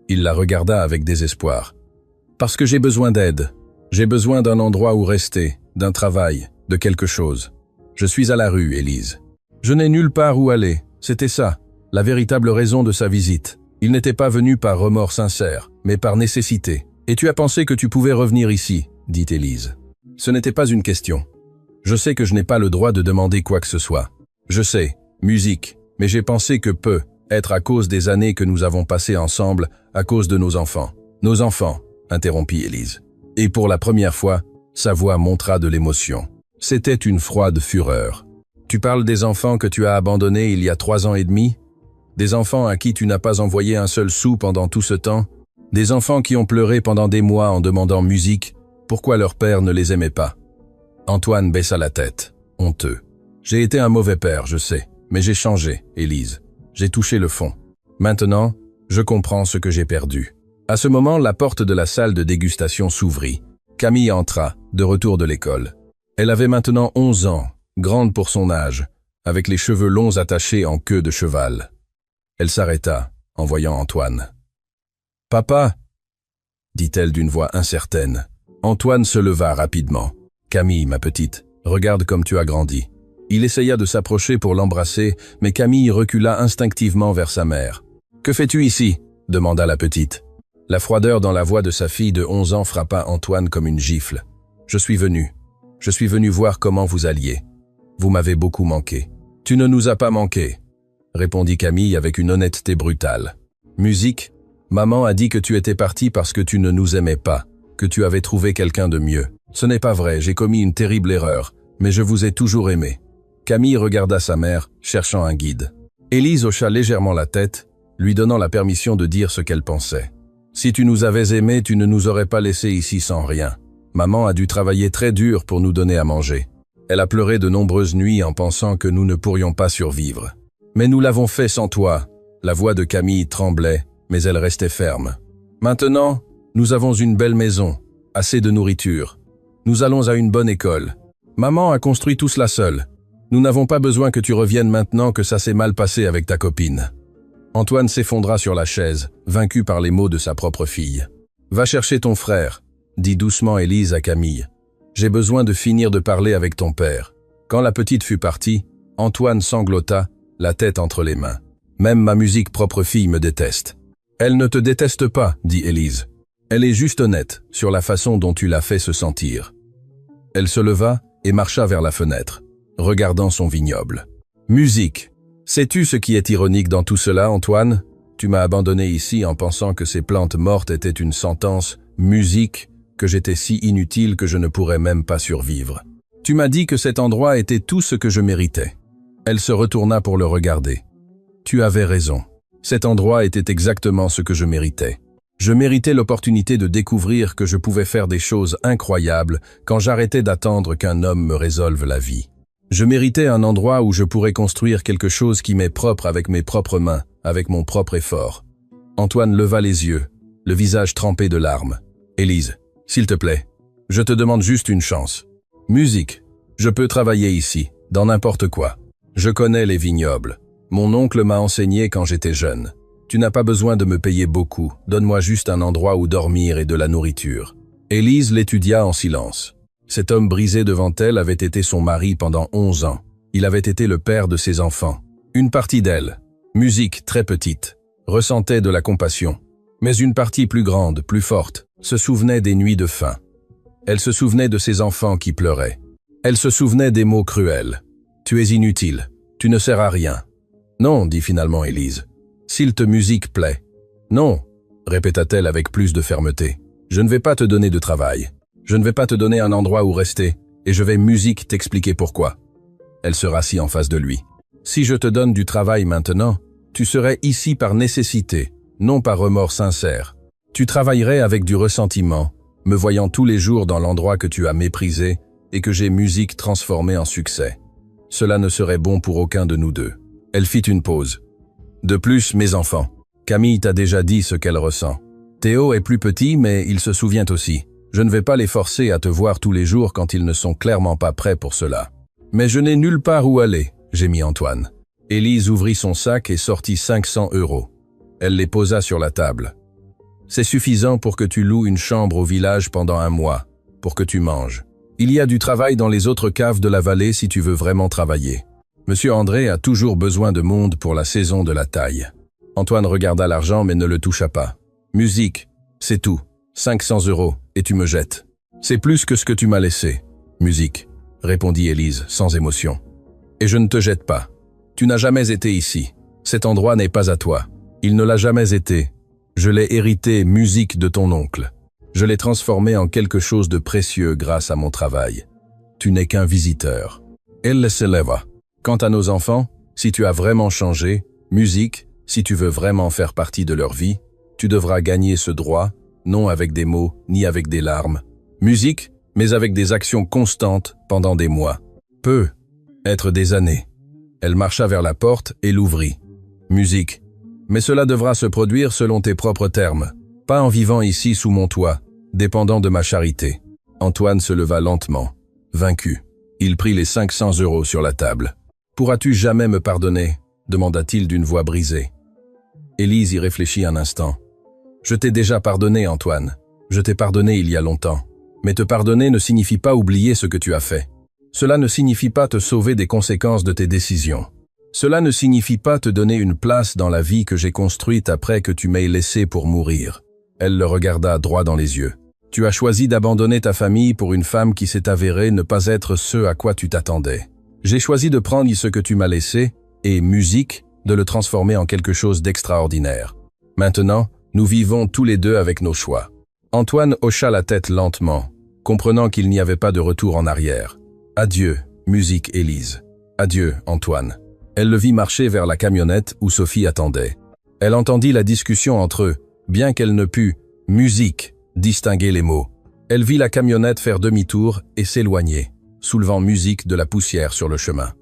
Il la regarda avec désespoir. « Parce que j'ai besoin d'aide. J'ai besoin d'un endroit où rester, d'un travail, de quelque chose. Je suis à la rue, Élise. Je n'ai nulle part où aller, c'était ça, la véritable raison de sa visite. Il n'était pas venu par remords sincère, mais par nécessité. Et tu as pensé que tu pouvais revenir ici, dit Élise. Ce n'était pas une question. Je sais que je n'ai pas le droit de demander quoi que ce soit. Je sais, Musique, mais j'ai pensé que peut être à cause des années que nous avons passées ensemble, à cause de nos enfants. Nos enfants, interrompit Élise. Et pour la première fois, sa voix montra de l'émotion. C'était une froide fureur. Tu parles des enfants que tu as abandonnés il y a 3 ans et demi? Des enfants à qui tu n'as pas envoyé un seul sou pendant tout ce temps? Des enfants qui ont pleuré pendant des mois en demandant musique, pourquoi leur père ne les aimait pas? Antoine baissa la tête, honteux. J'ai été un mauvais père, je sais, mais j'ai changé, Élise. J'ai touché le fond. Maintenant, je comprends ce que j'ai perdu. À ce moment, la porte de la salle de dégustation s'ouvrit. Camille entra, de retour de l'école. Elle avait maintenant 11 ans, grande pour son âge, avec les cheveux longs attachés en queue de cheval. Elle s'arrêta, en voyant Antoine. « Papa !» dit-elle d'une voix incertaine. Antoine se leva rapidement. « Camille, ma petite, regarde comme tu as grandi. » Il essaya de s'approcher pour l'embrasser, mais Camille recula instinctivement vers sa mère. « Que fais-tu ici ?» demanda la petite. La froideur dans la voix de sa fille de 11 ans frappa Antoine comme une gifle. « Je suis venu voir comment vous alliez. Vous m'avez beaucoup manqué. »« Tu ne nous as pas manqué, » répondit Camille avec une honnêteté brutale. « Musique, maman a dit que tu étais parti parce que tu ne nous aimais pas, que tu avais trouvé quelqu'un de mieux. Ce n'est pas vrai, j'ai commis une terrible erreur, mais je vous ai toujours aimé. » Camille regarda sa mère, cherchant un guide. Élise hocha légèrement la tête, lui donnant la permission de dire ce qu'elle pensait. « Si tu nous avais aimés, tu ne nous aurais pas laissés ici sans rien. Maman a dû travailler très dur pour nous donner à manger. Elle a pleuré de nombreuses nuits en pensant que nous ne pourrions pas survivre. Mais nous l'avons fait sans toi. » La voix de Camille tremblait, mais elle restait ferme. « Maintenant, nous avons une belle maison, assez de nourriture. Nous allons à une bonne école. Maman a construit tout cela seule. Nous n'avons pas besoin que tu reviennes maintenant que ça s'est mal passé avec ta copine. » Antoine s'effondra sur la chaise, vaincu par les mots de sa propre fille. « Va chercher ton frère, » dit doucement Élise à Camille. « J'ai besoin de finir de parler avec ton père. » Quand la petite fut partie, Antoine sanglota, la tête entre les mains. « Même ma musique propre fille me déteste. »« Elle ne te déteste pas, » dit Élise. « Elle est juste honnête sur la façon dont tu l'as fait se sentir. » Elle se leva et marcha vers la fenêtre, regardant son vignoble. « Musique. Sais-tu ce qui est ironique dans tout cela, Antoine? Tu m'as abandonné ici en pensant que ces plantes mortes étaient une sentence, musique, que j'étais si inutile que je ne pourrais même pas survivre. Tu m'as dit que cet endroit était tout ce que je méritais. » Elle se retourna pour le regarder. « Tu avais raison. Cet endroit était exactement ce que je méritais. Je méritais l'opportunité de découvrir que je pouvais faire des choses incroyables quand j'arrêtais d'attendre qu'un homme me résolve la vie. Je méritais un endroit où je pourrais construire quelque chose qui m'est propre avec mes propres mains, avec mon propre effort. » Antoine leva les yeux, le visage trempé de larmes. « Élise, s'il te plaît, je te demande juste une chance. Musique, je peux travailler ici, dans n'importe quoi. Je connais les vignobles. Mon oncle m'a enseigné quand j'étais jeune. Tu n'as pas besoin de me payer beaucoup, donne-moi juste un endroit où dormir et de la nourriture. » Élise l'étudia en silence. Cet homme brisé devant elle avait été son mari pendant 11 ans. Il avait été le père de ses enfants. Une partie d'elle, musique très petite, ressentait de la compassion. Mais une partie plus grande, plus forte, se souvenait des nuits de faim. Elle se souvenait de ses enfants qui pleuraient. Elle se souvenait des mots cruels. « Tu es inutile, tu ne sers à rien. »« Non, » dit finalement Élise. « S'il te musique plaît. »« Non, » répéta-t-elle avec plus de fermeté. « Je ne vais pas te donner de travail. Je ne vais pas te donner un endroit où rester, et je vais musique t'expliquer pourquoi. » Elle se rassit en face de lui. « Si je te donne du travail maintenant, tu serais ici par nécessité, non par remords sincère. Tu travaillerais avec du ressentiment, me voyant tous les jours dans l'endroit que tu as méprisé et que j'ai musique transformé en succès. Cela ne serait bon pour aucun de nous deux. » Elle fit une pause. « De plus, mes enfants, Camille t'a déjà dit ce qu'elle ressent. Théo est plus petit, mais il se souvient aussi. Je ne vais pas les forcer à te voir tous les jours quand ils ne sont clairement pas prêts pour cela. »« Mais je n'ai nulle part où aller, » gémit Antoine. Élise ouvrit son sac et sortit 500 €. Elle les posa sur la table. « C'est suffisant pour que tu loues une chambre au village pendant 1 mois, pour que tu manges. Il y a du travail dans les autres caves de la vallée si tu veux vraiment travailler. Monsieur André a toujours besoin de monde pour la saison de la taille. » Antoine regarda l'argent mais ne le toucha pas. « Musique, c'est tout. 500 € et tu me jettes. C'est plus que ce que tu m'as laissé. »« Musique, » répondit Élise sans émotion. « Et je ne te jette pas. Tu n'as jamais été ici. Cet endroit n'est pas à toi. Il ne l'a jamais été. Je l'ai hérité, musique, de ton oncle. Je l'ai transformé en quelque chose de précieux grâce à mon travail. Tu n'es qu'un visiteur. » Elle se leva. « Quant à nos enfants, si tu as vraiment changé, musique, si tu veux vraiment faire partie de leur vie, tu devras gagner ce droit, non avec des mots, ni avec des larmes. Musique, mais avec des actions constantes pendant des mois. Peut être des années. Elle marcha vers la porte et l'ouvrit. Musique. Mais cela devra se produire selon tes propres termes, pas en vivant ici sous mon toit, dépendant de ma charité. Antoine se leva lentement, vaincu. Il prit les 500 € sur la table. « Pourras-tu jamais me pardonner ?» demanda-t-il d'une voix brisée. Élise y réfléchit un instant. « Je t'ai déjà pardonné, Antoine. Je t'ai pardonné il y a longtemps. Mais te pardonner ne signifie pas oublier ce que tu as fait. Cela ne signifie pas te sauver des conséquences de tes décisions. Cela ne signifie pas te donner une place dans la vie que j'ai construite après que tu m'aies laissé pour mourir. » Elle le regarda droit dans les yeux. « Tu as choisi d'abandonner ta famille pour une femme qui s'est avérée ne pas être ce à quoi tu t'attendais. J'ai choisi de prendre ce que tu m'as laissé, et musique, de le transformer en quelque chose d'extraordinaire. Maintenant, nous vivons tous les deux avec nos choix. » Antoine hocha la tête lentement, comprenant qu'il n'y avait pas de retour en arrière. « Adieu, musique Élise. Adieu, Antoine. » Elle le vit marcher vers la camionnette où Sophie attendait. Elle entendit la discussion entre eux, bien qu'elle ne pût, musique, distinguer les mots. Elle vit la camionnette faire demi-tour et s'éloigner, soulevant musique de la poussière sur le chemin.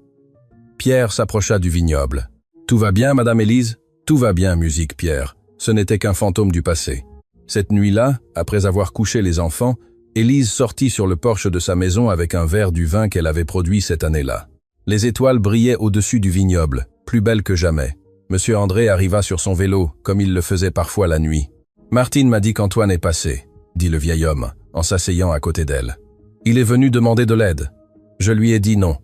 Pierre s'approcha du vignoble. « Tout va bien, Madame Élise ? » « Tout va bien, musique Pierre. Ce n'était qu'un fantôme du passé. » Cette nuit-là, après avoir couché les enfants, Élise sortit sur le porche de sa maison avec un verre du vin qu'elle avait produit cette année-là. Les étoiles brillaient au-dessus du vignoble, plus belles que jamais. Monsieur André arriva sur son vélo, comme il le faisait parfois la nuit. « Martine m'a dit qu'Antoine est passé, » dit le vieil homme, en s'asseyant à côté d'elle. « Il est venu demander de l'aide. Je lui ai dit non.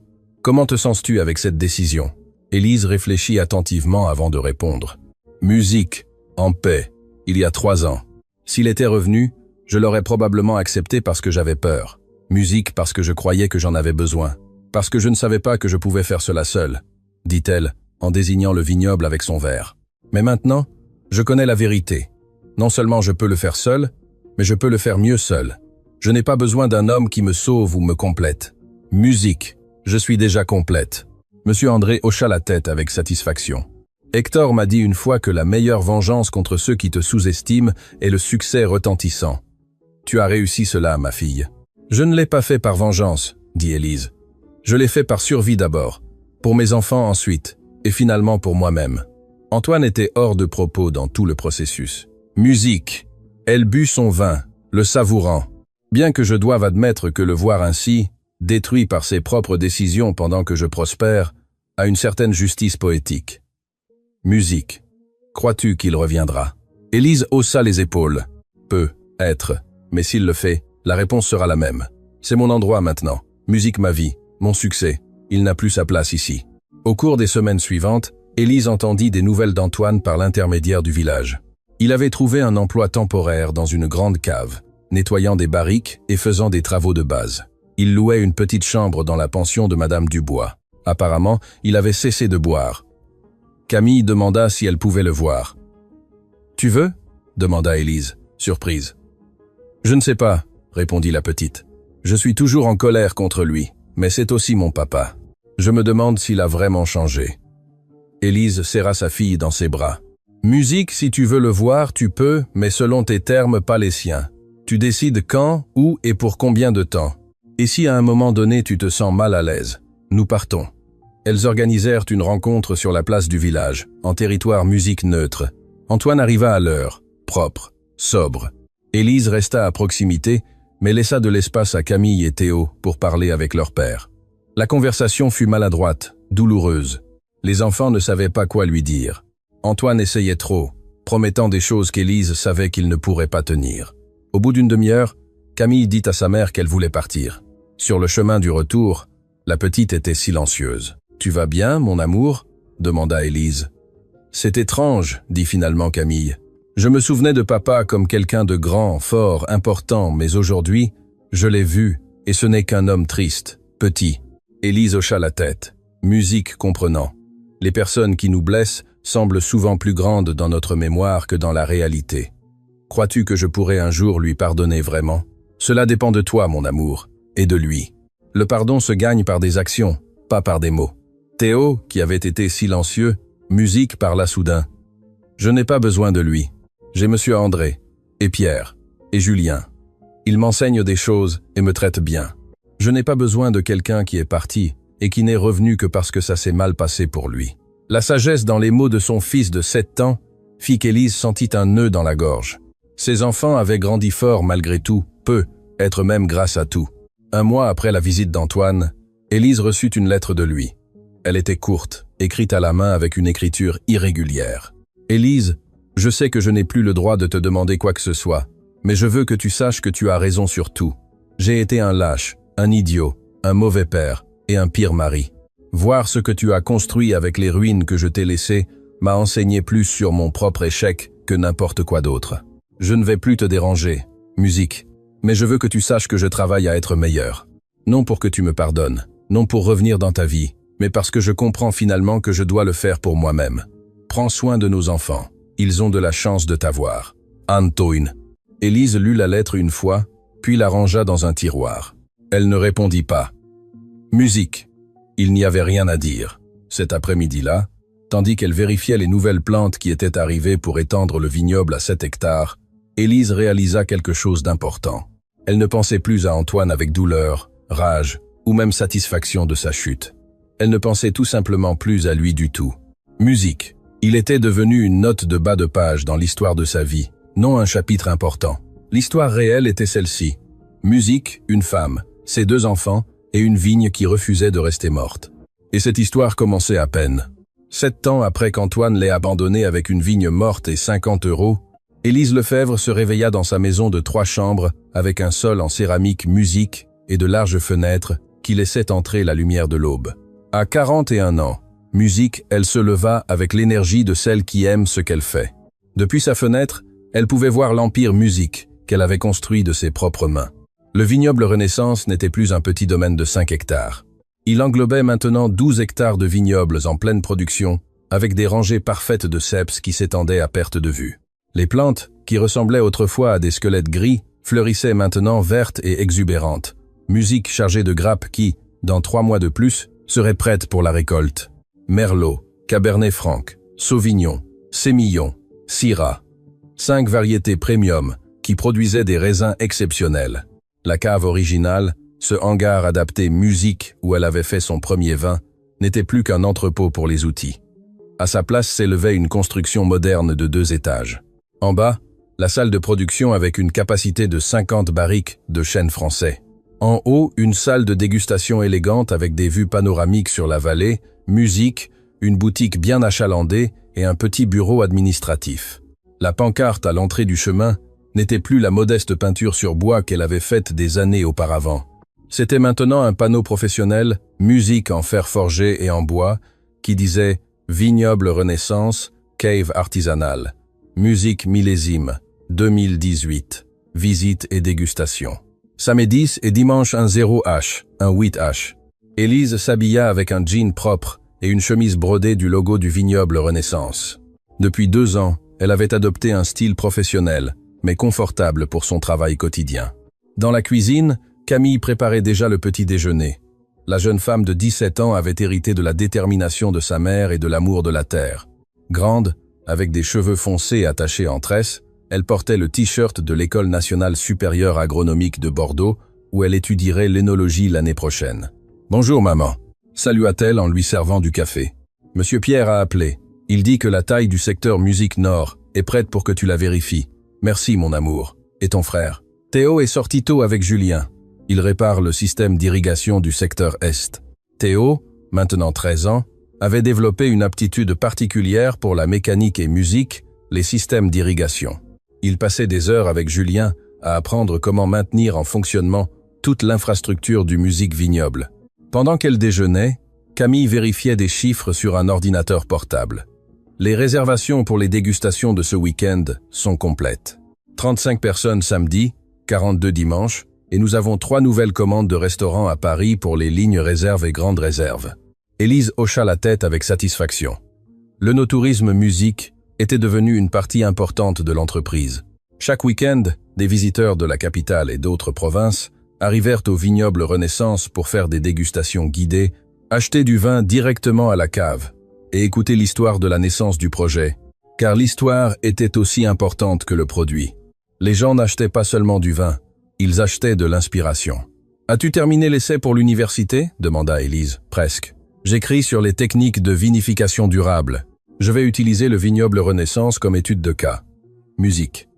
Comment te sens-tu avec cette décision ?» Élise réfléchit attentivement avant de répondre. « Musique, en paix, il y a 3 ans. S'il était revenu, je l'aurais probablement accepté parce que j'avais peur. Musique parce que je croyais que j'en avais besoin. Parce que je ne savais pas que je pouvais faire cela seule, » dit-elle, en désignant le vignoble avec son verre. « Mais maintenant, je connais la vérité. Non seulement je peux le faire seul, mais je peux le faire mieux seul. Je n'ai pas besoin d'un homme qui me sauve ou me complète. Musique, je suis déjà complète. » Monsieur André hocha la tête avec satisfaction. « Hector m'a dit une fois que la meilleure vengeance contre ceux qui te sous-estiment est le succès retentissant. Tu as réussi cela, ma fille. »« Je ne l'ai pas fait par vengeance, » dit Élise. « Je l'ai fait par survie d'abord, pour mes enfants ensuite, et finalement pour moi-même. » Antoine était hors de propos dans tout le processus. Musique. Elle but son vin, le savourant. Bien que je doive admettre que le voir ainsi, détruit par ses propres décisions pendant que je prospère, a une certaine justice poétique. Musique. Crois-tu qu'il reviendra? Élise haussa les épaules. Peut être, mais s'il le fait, la réponse sera la même. C'est mon endroit maintenant. Musique ma vie, mon succès. Il n'a plus sa place ici. Au cours des semaines suivantes, Élise entendit des nouvelles d'Antoine par l'intermédiaire du village. Il avait trouvé un emploi temporaire dans une grande cave, nettoyant des barriques et faisant des travaux de base. Il louait une petite chambre dans la pension de Madame Dubois. Apparemment, il avait cessé de boire. Camille demanda si elle pouvait le voir. « Tu veux ?» demanda Élise, surprise. « Je ne sais pas » répondit la petite. « Je suis toujours en colère contre lui, mais c'est aussi mon papa. Je me demande s'il a vraiment changé. » Élise serra sa fille dans ses bras. « Musique, si tu veux le voir, tu peux, mais selon tes termes, pas les siens. Tu décides quand, où et pour combien de temps. Et si à un moment donné tu te sens mal à l'aise, nous partons. » Elles organisèrent une rencontre sur la place du village, en territoire musique neutre. Antoine arriva à l'heure, propre, sobre. Élise resta à proximité, mais laissa de l'espace à Camille et Théo pour parler avec leur père. La conversation fut maladroite, douloureuse. Les enfants ne savaient pas quoi lui dire. Antoine essayait trop, promettant des choses qu'Élise savait qu'il ne pourrait pas tenir. Au bout d'une demi-heure, Camille dit à sa mère qu'elle voulait partir. Sur le chemin du retour, la petite était silencieuse. « Tu vas bien, mon amour ?» demanda Élise. « C'est étrange, » dit finalement Camille. « Je me souvenais de papa comme quelqu'un de grand, fort, important, mais aujourd'hui, je l'ai vu, et ce n'est qu'un homme triste, petit. » Élise hocha la tête, musique comprenant. Les personnes qui nous blessent semblent souvent plus grandes dans notre mémoire que dans la réalité. Crois-tu que je pourrais un jour lui pardonner vraiment? Cela dépend de toi, mon amour, et de lui. Le pardon se gagne par des actions, pas par des mots. Théo, qui avait été silencieux, Musique parla soudain. « Je n'ai pas besoin de lui. J'ai monsieur André, et Pierre, et Julien. Ils m'enseignent des choses et me traitent bien. Je n'ai pas besoin de quelqu'un qui est parti et qui n'est revenu que parce que ça s'est mal passé pour lui. » La sagesse dans les mots de son fils de 7 ans fit qu'Élise sentit un nœud dans la gorge. Ses enfants avaient grandi fort malgré tout, peu, être même grâce à tout. Un mois après la visite d'Antoine, Élise reçut une lettre de lui. Elle était courte, écrite à la main avec une écriture irrégulière. « Élise, je sais que je n'ai plus le droit de te demander quoi que ce soit, mais je veux que tu saches que tu as raison sur tout. J'ai été un lâche, un idiot, un mauvais père et un pire mari. Voir ce que tu as construit avec les ruines que je t'ai laissées m'a enseigné plus sur mon propre échec que n'importe quoi d'autre. Je ne vais plus te déranger, Musique, mais je veux que tu saches que je travaille à être meilleur. Non pour que tu me pardonnes, non pour revenir dans ta vie, mais parce que je comprends finalement que je dois le faire pour moi-même. Prends soin de nos enfants, ils ont de la chance de t'avoir. Antoine. » Élise lut la lettre une fois, puis la rangea dans un tiroir. Elle ne répondit pas. Musique. Il n'y avait rien à dire. Cet après-midi-là, tandis qu'elle vérifiait les nouvelles plantes qui étaient arrivées pour étendre le vignoble à 7 hectares, Élise réalisa quelque chose d'important. Elle ne pensait plus à Antoine avec douleur, rage ou même satisfaction de sa chute. Elle ne pensait tout simplement plus à lui du tout. Musique. Il était devenu une note de bas de page dans l'histoire de sa vie, non un chapitre important. L'histoire réelle était celle-ci. Musique, une femme, ses 2 enfants et une vigne qui refusait de rester morte. Et cette histoire commençait à peine. 7 ans après qu'Antoine l'ait abandonnée avec une vigne morte et 50 €, Élise Lefebvre se réveilla dans sa maison de 3 chambres avec un sol en céramique Musique et de larges fenêtres qui laissaient entrer la lumière de l'aube. À 41 ans, Musique, elle se leva avec l'énergie de celle qui aime ce qu'elle fait. Depuis sa fenêtre, elle pouvait voir l'empire Musique qu'elle avait construit de ses propres mains. Le vignoble Renaissance n'était plus un petit domaine de 5 hectares. Il englobait maintenant 12 hectares de vignobles en pleine production, avec des rangées parfaites de cèpes qui s'étendaient à perte de vue. Les plantes, qui ressemblaient autrefois à des squelettes gris, fleurissaient maintenant vertes et exubérantes. Musique chargée de grappes qui, dans 3 mois de plus, seraient prêtes pour la récolte. Merlot, Cabernet Franc, Sauvignon, Sémillon, Syrah. 5 variétés premium qui produisaient des raisins exceptionnels. La cave originale, ce hangar adapté Musique où elle avait fait son premier vin, n'était plus qu'un entrepôt pour les outils. À sa place s'élevait une construction moderne de 2 étages. En bas, la salle de production avec une capacité de 50 barriques de chêne français. En haut, une salle de dégustation élégante avec des vues panoramiques sur la vallée, Musique, une boutique bien achalandée et un petit bureau administratif. La pancarte à l'entrée du chemin n'était plus la modeste peinture sur bois qu'elle avait faite des années auparavant. C'était maintenant un panneau professionnel, Musique en fer forgé et en bois, qui disait « Vignoble Renaissance, cave artisanale, Musique millésime, 2018, visite et dégustation. » Samedi et dimanche un 0H, un 8H. Élise s'habilla avec un jean propre et une chemise brodée du logo du vignoble Renaissance. Depuis 2 ans, elle avait adopté un style professionnel, mais confortable pour son travail quotidien. Dans la cuisine, Camille préparait déjà le petit déjeuner. La jeune femme de 17 ans avait hérité de la détermination de sa mère et de l'amour de la terre. Grande, avec des cheveux foncés attachés en tresse, elle portait le t-shirt de l'École nationale supérieure agronomique de Bordeaux, où elle étudierait l'énologie l'année prochaine. « Bonjour maman », salua-t-elle en lui servant du café. « Monsieur Pierre a appelé. Il dit que la taille du secteur Musique Nord est prête pour que tu la vérifies. Merci mon amour. Et ton frère ?» Théo est sorti tôt avec Julien. Il répare le système d'irrigation du secteur Est. Théo, maintenant 13 ans, avait développé une aptitude particulière pour la mécanique et musique, les systèmes d'irrigation. Il passait des heures avec Julien à apprendre comment maintenir en fonctionnement toute l'infrastructure du Musique Vignoble. Pendant qu'elle déjeunait, Camille vérifiait des chiffres sur un ordinateur portable. Les réservations pour les dégustations de ce week-end sont complètes. 35 personnes samedi, 42 dimanche, et nous avons 3 nouvelles commandes de restaurants à Paris pour les lignes réserve et grande réserve. Élise hocha la tête avec satisfaction. Le no-tourisme musique était devenu une partie importante de l'entreprise. Chaque week-end, des visiteurs de la capitale et d'autres provinces arrivèrent au vignoble Renaissance pour faire des dégustations guidées Achetez du vin directement à la cave et écoutez l'histoire de la naissance du projet, car l'histoire était aussi importante que le produit. Les gens n'achetaient pas seulement du vin, ils achetaient de l'inspiration. « As-tu terminé l'essai pour l'université » demanda Élise. « Presque. J'écris sur les techniques de vinification durable. Je vais utiliser le vignoble Renaissance comme étude de cas. » Musique.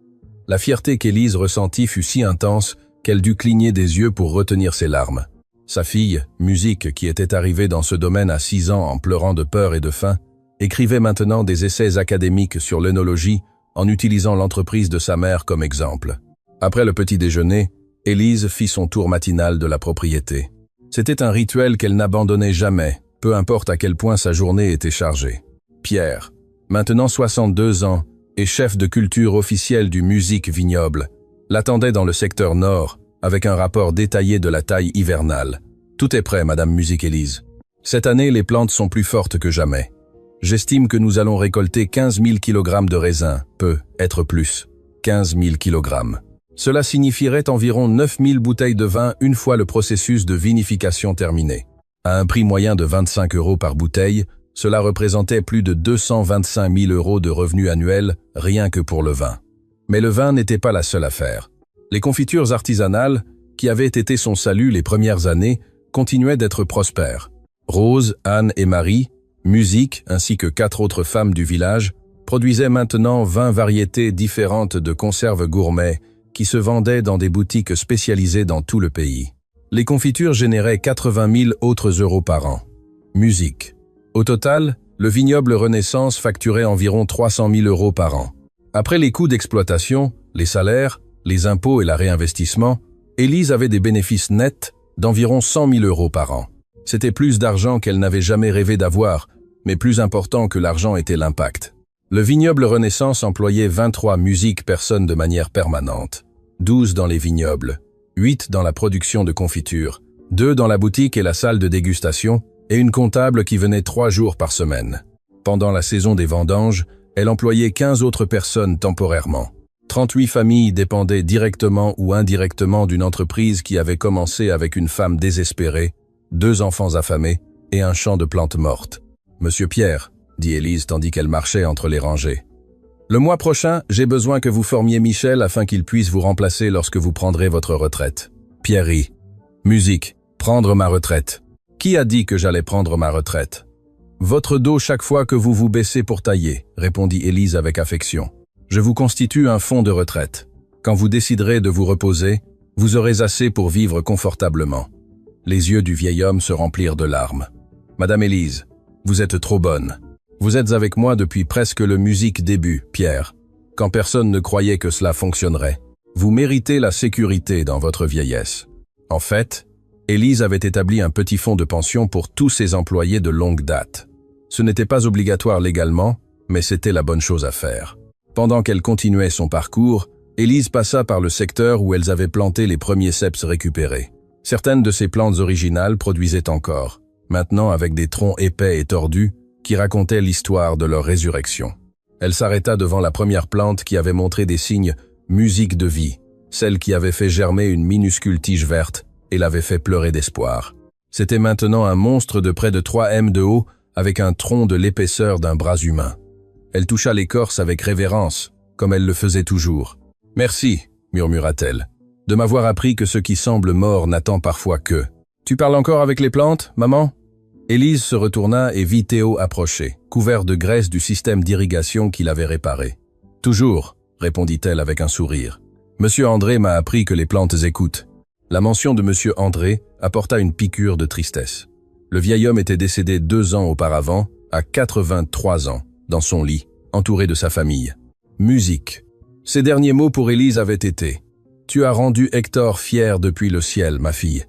La fierté qu'Élise ressentit fut si intense qu'elle dut cligner des yeux pour retenir ses larmes. Sa fille, Musique, qui était arrivée dans ce domaine à 6 ans en pleurant de peur et de faim, écrivait maintenant des essais académiques sur l'œnologie en utilisant l'entreprise de sa mère comme exemple. Après le petit déjeuner, Élise fit son tour matinal de la propriété. C'était un rituel qu'elle n'abandonnait jamais, peu importe à quel point sa journée était chargée. Pierre, maintenant 62 ans, et chef de culture officiel du Musique Vignoble, l'attendait dans le secteur nord, avec un rapport détaillé de la taille hivernale. « Tout est prêt, Madame Musique Élise. Cette année, les plantes sont plus fortes que jamais. J'estime que nous allons récolter 15 000 kg de raisins, peut être plus. 15 000 kg. Cela signifierait environ 9 000 bouteilles de vin une fois le processus de vinification terminé. À un prix moyen de 25 € par bouteille, cela représentait plus de 225 000 € de revenus annuels rien que pour le vin. Mais le vin n'était pas la seule affaire. Les confitures artisanales, qui avaient été son salut les premières années, continuaient d'être prospères. Rose, Anne et Marie, Musique, ainsi que 4 autres femmes du village, produisaient maintenant 20 variétés différentes de conserves gourmets qui se vendaient dans des boutiques spécialisées dans tout le pays. Les confitures généraient 80 000 autres euros par an. Musique. Au total, le vignoble Renaissance facturait environ 300 000 € par an. Après les coûts d'exploitation, les salaires, les impôts et la réinvestissement, Élise avait des bénéfices nets d'environ 100 000 € par an. C'était plus d'argent qu'elle n'avait jamais rêvé d'avoir, mais plus important que l'argent était l'impact. Le vignoble Renaissance employait 23 personnes de manière permanente, 12 dans les vignobles, 8 dans la production de confitures, 2 dans la boutique et la salle de dégustation, et une comptable qui venait 3 jours par semaine. Pendant la saison des vendanges, elle employait 15 autres personnes temporairement. 38 familles dépendaient directement ou indirectement d'une entreprise qui avait commencé avec une femme désespérée, 2 enfants affamés et un champ de plantes mortes. « Monsieur Pierre », dit Élise tandis qu'elle marchait entre les rangées. « Le mois prochain, j'ai besoin que vous formiez Michel afin qu'il puisse vous remplacer lorsque vous prendrez votre retraite. » Pierre rit. « Musique, prendre ma retraite. Qui a dit que j'allais prendre ma retraite ? » « Votre dos chaque fois que vous vous baissez pour tailler, » répondit Élise avec affection. « Je vous constitue un fonds de retraite. Quand vous déciderez de vous reposer, vous aurez assez pour vivre confortablement. » Les yeux du vieil homme se remplirent de larmes. « Madame Élise, vous êtes trop bonne. Vous êtes avec moi depuis presque le musique début, Pierre, quand personne ne croyait que cela fonctionnerait. Vous méritez la sécurité dans votre vieillesse. » En fait, Élise avait établi un petit fonds de pension pour tous ses employés de longue date. Ce n'était pas obligatoire légalement, mais c'était la bonne chose à faire. Pendant qu'elle continuait son parcours, Élise passa par le secteur où elles avaient planté les premiers ceps récupérés. Certaines de ces plantes originales produisaient encore, maintenant avec des troncs épais et tordus, qui racontaient l'histoire de leur résurrection. Elle s'arrêta devant la première plante qui avait montré des signes « musique de vie », celle qui avait fait germer une minuscule tige verte et l'avait fait pleurer d'espoir. C'était maintenant un monstre de près de 3 m de haut avec un tronc de l'épaisseur d'un bras humain. Elle toucha l'écorce avec révérence, comme elle le faisait toujours. « Merci », murmura-t-elle, « de m'avoir appris que ce qui semble mort n'attend parfois que. »« Tu parles encore avec les plantes, maman ?» Élise se retourna et vit Théo approcher, couvert de graisse du système d'irrigation qu'il avait réparé. « Toujours », répondit-elle avec un sourire. « Monsieur André m'a appris que les plantes écoutent. » La mention de Monsieur André apporta une piqûre de tristesse. Le vieil homme était décédé 2 ans auparavant, à 83 ans, dans son lit, entouré de sa famille. Musique. Ces derniers mots pour Élise avaient été « Tu as rendu Hector fier depuis le ciel, ma fille.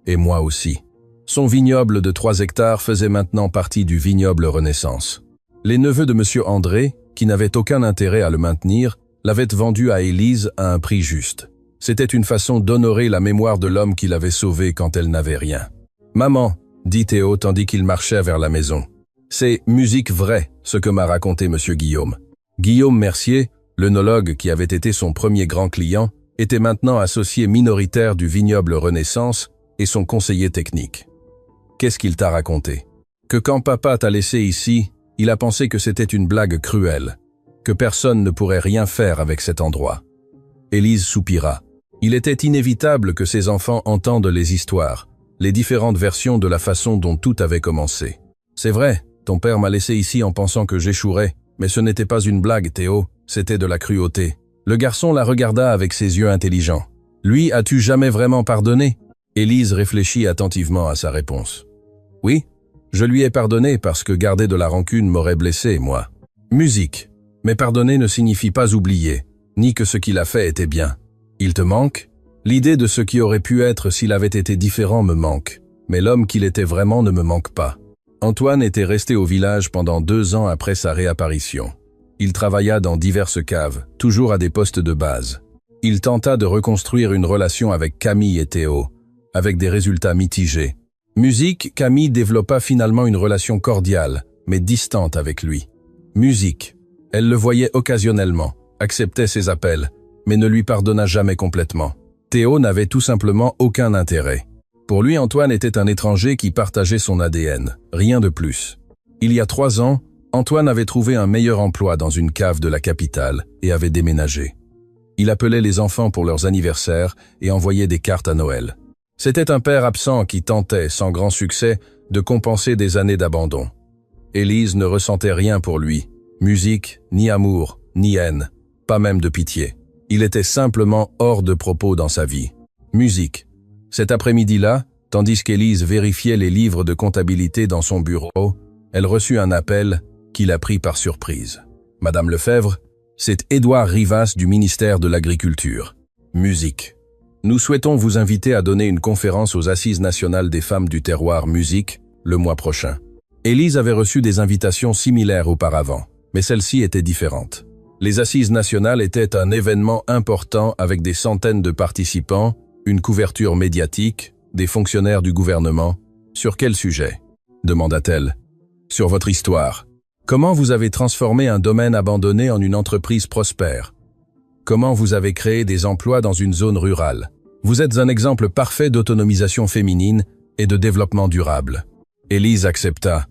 Et moi aussi. » Son vignoble de 3 hectares faisait maintenant partie du vignoble Renaissance. Les neveux de Monsieur André, qui n'avaient aucun intérêt à le maintenir, l'avaient vendu à Élise à un prix juste. C'était une façon d'honorer la mémoire de l'homme qui l'avait sauvée quand elle n'avait rien. « Maman », dit Théo tandis qu'il marchait vers la maison. « C'est musique vraie, ce que m'a raconté Monsieur Guillaume. » Guillaume Mercier, l'œnologue qui avait été son premier grand client, était maintenant associé minoritaire du vignoble Renaissance et son conseiller technique. Qu'est-ce qu'il t'a raconté? Que quand papa t'a laissé ici, il a pensé que c'était une blague cruelle, que personne ne pourrait rien faire avec cet endroit. Élise soupira. Il était inévitable que ses enfants entendent les histoires, les différentes versions de la façon dont tout avait commencé. C'est vrai, ton père m'a laissé ici en pensant que j'échouerais, mais ce n'était pas une blague, Théo, c'était de la cruauté. Le garçon la regarda avec ses yeux intelligents. Lui, as-tu jamais vraiment pardonné? Élise réfléchit attentivement à sa réponse. Oui, je lui ai pardonné parce que garder de la rancune m'aurait blessé, moi. Musique. Mais pardonner ne signifie pas oublier, ni que ce qu'il a fait était bien. Il te manque? L'idée de ce qui aurait pu être s'il avait été différent me manque, mais l'homme qu'il était vraiment ne me manque pas. Antoine était resté au village pendant 2 ans après sa réapparition. Il travailla dans diverses caves, toujours à des postes de base. Il tenta de reconstruire une relation avec Camille et Théo, avec des résultats mitigés. Musique, Camille développa finalement une relation cordiale, mais distante avec lui. Musique, elle le voyait occasionnellement, acceptait ses appels, mais ne lui pardonna jamais complètement. Théo n'avait tout simplement aucun intérêt. Pour lui, Antoine était un étranger qui partageait son ADN, rien de plus. Il y a 3 ans, Antoine avait trouvé un meilleur emploi dans une cave de la capitale et avait déménagé. Il appelait les enfants pour leurs anniversaires et envoyait des cartes à Noël. C'était un père absent qui tentait, sans grand succès, de compenser des années d'abandon. Élise ne ressentait rien pour lui, musique, ni amour, ni haine, pas même de pitié. Il était simplement hors de propos dans sa vie. Musique. Cet après-midi-là, tandis qu'Élise vérifiait les livres de comptabilité dans son bureau, elle reçut un appel qui la prit par surprise. « Madame Lefebvre, c'est Édouard Rivas du ministère de l'Agriculture. Musique. Nous souhaitons vous inviter à donner une conférence aux Assises nationales des femmes du terroir musique le mois prochain. » Élise avait reçu des invitations similaires auparavant, mais celle-ci était différente. Les Assises nationales étaient un événement important avec des centaines de participants, une couverture médiatique, des fonctionnaires du gouvernement. « Sur quel sujet ?» demanda-t-elle. « Sur votre histoire. Comment vous avez transformé un domaine abandonné en une entreprise prospère? Comment vous avez créé des emplois dans une zone rurale? Vous êtes un exemple parfait d'autonomisation féminine et de développement durable. » Élise accepta,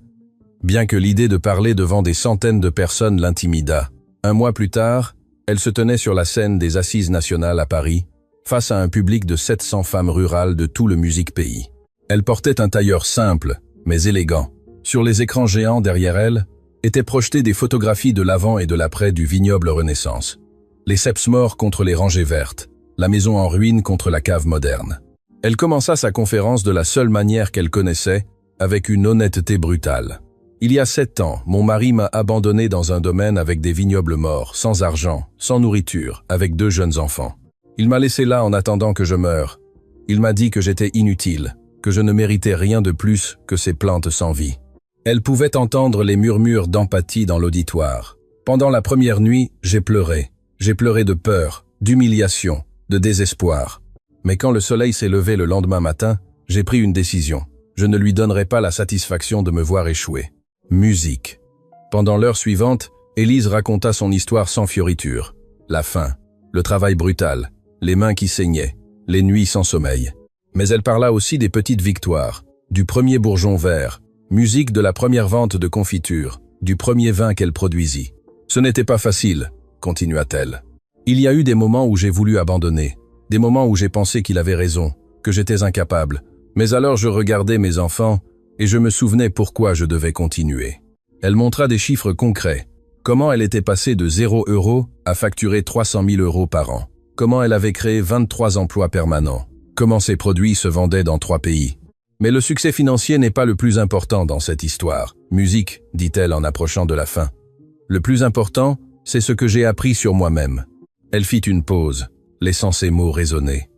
bien que l'idée de parler devant des centaines de personnes l'intimidât. 1 mois plus tard, elle se tenait sur la scène des Assises nationales à Paris, face à un public de 700 femmes rurales de tout le musique pays. Elle portait un tailleur simple, mais élégant. Sur les écrans géants derrière elle, étaient projetées des photographies de l'avant et de l'après du vignoble Renaissance. Les ceps morts contre les rangées vertes, la maison en ruine contre la cave moderne. Elle commença sa conférence de la seule manière qu'elle connaissait, avec une honnêteté brutale. Il y a 7 ans, mon mari m'a abandonné dans un domaine avec des vignobles morts, sans argent, sans nourriture, avec 2 jeunes enfants. Il m'a laissé là en attendant que je meure. Il m'a dit que j'étais inutile, que je ne méritais rien de plus que ces plantes sans vie. Elle pouvait entendre les murmures d'empathie dans l'auditoire. Pendant la première nuit, j'ai pleuré. J'ai pleuré de peur, d'humiliation, de désespoir. Mais quand le soleil s'est levé le lendemain matin, j'ai pris une décision. Je ne lui donnerai pas la satisfaction de me voir échouer. Musique. Pendant l'heure suivante, Élise raconta son histoire sans fioriture. La faim, le travail brutal, les mains qui saignaient, les nuits sans sommeil. Mais elle parla aussi des petites victoires, du premier bourgeon vert, musique de la première vente de confiture, du premier vin qu'elle produisit. Ce n'était pas facile, continua-t-elle. Il y a eu des moments où j'ai voulu abandonner, des moments où j'ai pensé qu'il avait raison, que j'étais incapable. Mais alors je regardais mes enfants et je me souvenais pourquoi je devais continuer. Elle montra des chiffres concrets. Comment elle était passée de 0 € à facturer 300 000 € par an. Comment elle avait créé 23 emplois permanents. Comment ses produits se vendaient dans 3 pays. Mais le succès financier n'est pas le plus important dans cette histoire. Musique, dit-elle en approchant de la fin. Le plus important, c'est ce que j'ai appris sur moi-même. Elle fit une pause, laissant ses mots résonner.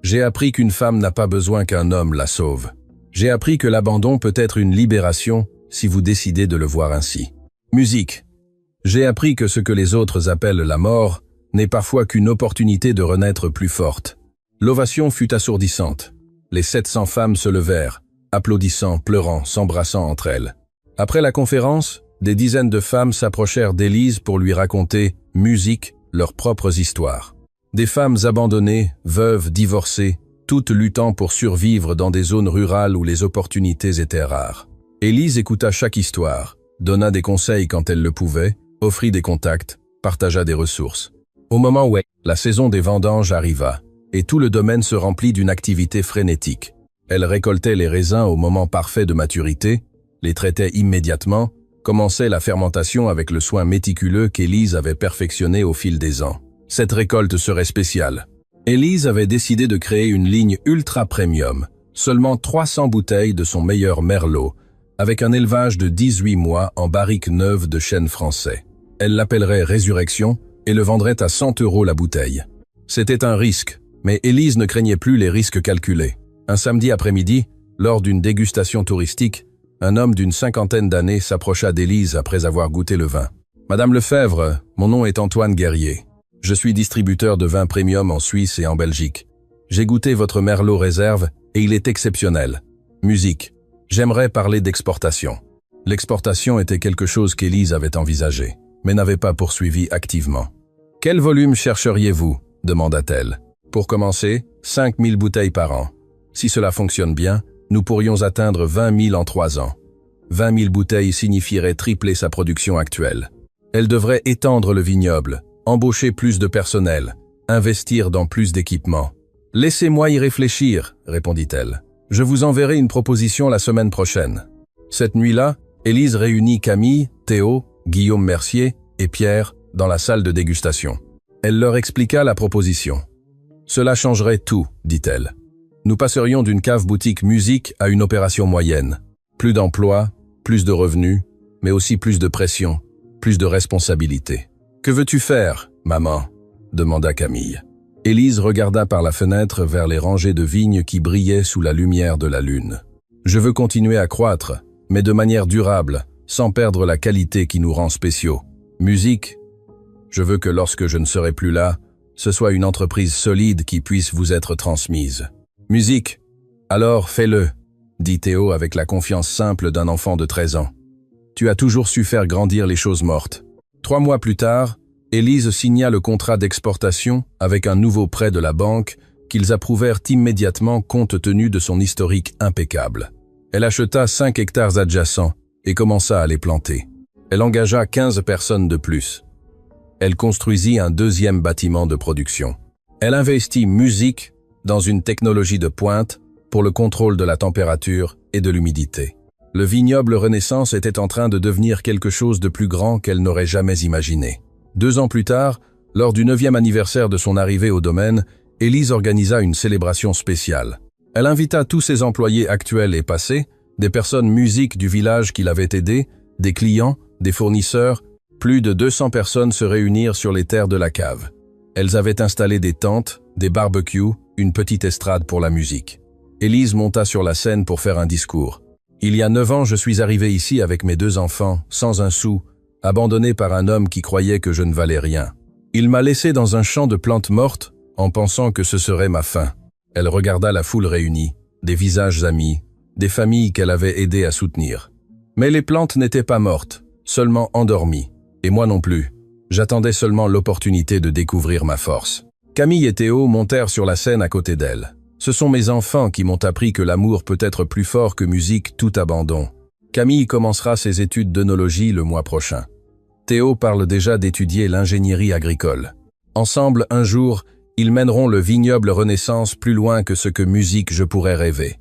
J'ai appris qu'une femme n'a pas besoin qu'un homme la sauve. J'ai appris que l'abandon peut être une libération si vous décidez de le voir ainsi. Musique. J'ai appris que ce que les autres appellent la mort n'est parfois qu'une opportunité de renaître plus forte. L'ovation fut assourdissante. Les 700 femmes se levèrent, applaudissant, pleurant, s'embrassant entre elles. Après la conférence, des dizaines de femmes s'approchèrent d'Élise pour lui raconter, musique, leurs propres histoires. Des femmes abandonnées, veuves, divorcées, toutes luttant pour survivre dans des zones rurales où les opportunités étaient rares. Élise écouta chaque histoire, donna des conseils quand elle le pouvait, offrit des contacts, partagea des ressources. Au moment où la saison des vendanges arriva, et tout le domaine se remplit d'une activité frénétique. Elle récoltait les raisins au moment parfait de maturité, les traitait immédiatement, commençait la fermentation avec le soin méticuleux qu'Élise avait perfectionné au fil des ans. Cette récolte serait spéciale. Élise avait décidé de créer une ligne ultra premium, seulement 300 bouteilles de son meilleur merlot, avec un élevage de 18 mois en barrique neuve de chêne français. Elle l'appellerait Résurrection et le vendrait à 100 € la bouteille. C'était un risque, mais Élise ne craignait plus les risques calculés. Un samedi après-midi, lors d'une dégustation touristique, un homme d'une 50aine d'années s'approcha d'Élise après avoir goûté le vin. « Madame Lefebvre, mon nom est Antoine Guerrier. Je suis distributeur de vins premium en Suisse et en Belgique. J'ai goûté votre Merlot Réserve et il est exceptionnel. Musique. J'aimerais parler d'exportation. » L'exportation était quelque chose qu'Élise avait envisagé, mais n'avait pas poursuivi activement. « Quel volume chercheriez-vous » demanda-t-elle. « Pour commencer, 5000 bouteilles par an. Si cela fonctionne bien, nous pourrions atteindre 20 000 en 3 ans. 20 000 bouteilles signifierait tripler sa production actuelle. Elle devrait étendre le vignoble, embaucher plus de personnel, investir dans plus d'équipements. « Laissez-moi y réfléchir », répondit-elle. « Je vous enverrai une proposition la semaine prochaine. » Cette nuit-là, Élise réunit Camille, Théo, Guillaume Mercier et Pierre dans la salle de dégustation. Elle leur expliqua la proposition. « Cela changerait tout, dit-elle. Nous passerions d'une cave-boutique musique à une opération moyenne. Plus d'emplois, plus de revenus, mais aussi plus de pression, plus de responsabilités. « Que veux-tu faire, maman ?» demanda Camille. Élise regarda par la fenêtre vers les rangées de vignes qui brillaient sous la lumière de la lune. « Je veux continuer à croître, mais de manière durable, sans perdre la qualité qui nous rend spéciaux. Musique, je veux que lorsque je ne serai plus là, ce soit une entreprise solide qui puisse vous être transmise. Musique, alors fais-le, dit Théo avec la confiance simple d'un enfant de 13 ans. Tu as toujours su faire grandir les choses mortes. 3 mois plus tard, Élise signa le contrat d'exportation avec un nouveau prêt de la banque qu'ils approuvèrent immédiatement compte tenu de son historique impeccable. Elle acheta 5 hectares adjacents et commença à les planter. Elle engagea 15 personnes de plus. Elle construisit un 2e bâtiment de production. Elle investit musique dans une technologie de pointe pour le contrôle de la température et de l'humidité. Le vignoble Renaissance était en train de devenir quelque chose de plus grand qu'elle n'aurait jamais imaginé. 2 ans plus tard, lors du 9e anniversaire de son arrivée au domaine, Élise organisa une célébration spéciale. Elle invita tous ses employés actuels et passés, des personnes musiques du village qui l'avaient aidé, des clients, des fournisseurs. Plus de 200 personnes se réunirent sur les terres de la cave. Elles avaient installé des tentes, des barbecues, une petite estrade pour la musique. Élise monta sur la scène pour faire un discours. « Il y a 9 ans, je suis arrivée ici avec mes 2 enfants, sans un sou, abandonné par un homme qui croyait que je ne valais rien. Il m'a laissé dans un champ de plantes mortes en pensant que ce serait ma fin. » Elle regarda la foule réunie, des visages amis, des familles qu'elle avait aidé à soutenir. Mais les plantes n'étaient pas mortes, seulement endormies. Et moi non plus. J'attendais seulement l'opportunité de découvrir ma force. Camille et Théo montèrent sur la scène à côté d'elle. Ce sont mes enfants qui m'ont appris que l'amour peut être plus fort que musique, tout abandon. Camille commencera ses études d'œnologie le mois prochain. Théo parle déjà d'étudier l'ingénierie agricole. Ensemble, un jour, ils mèneront le vignoble Renaissance plus loin que ce que musique je pourrais rêver.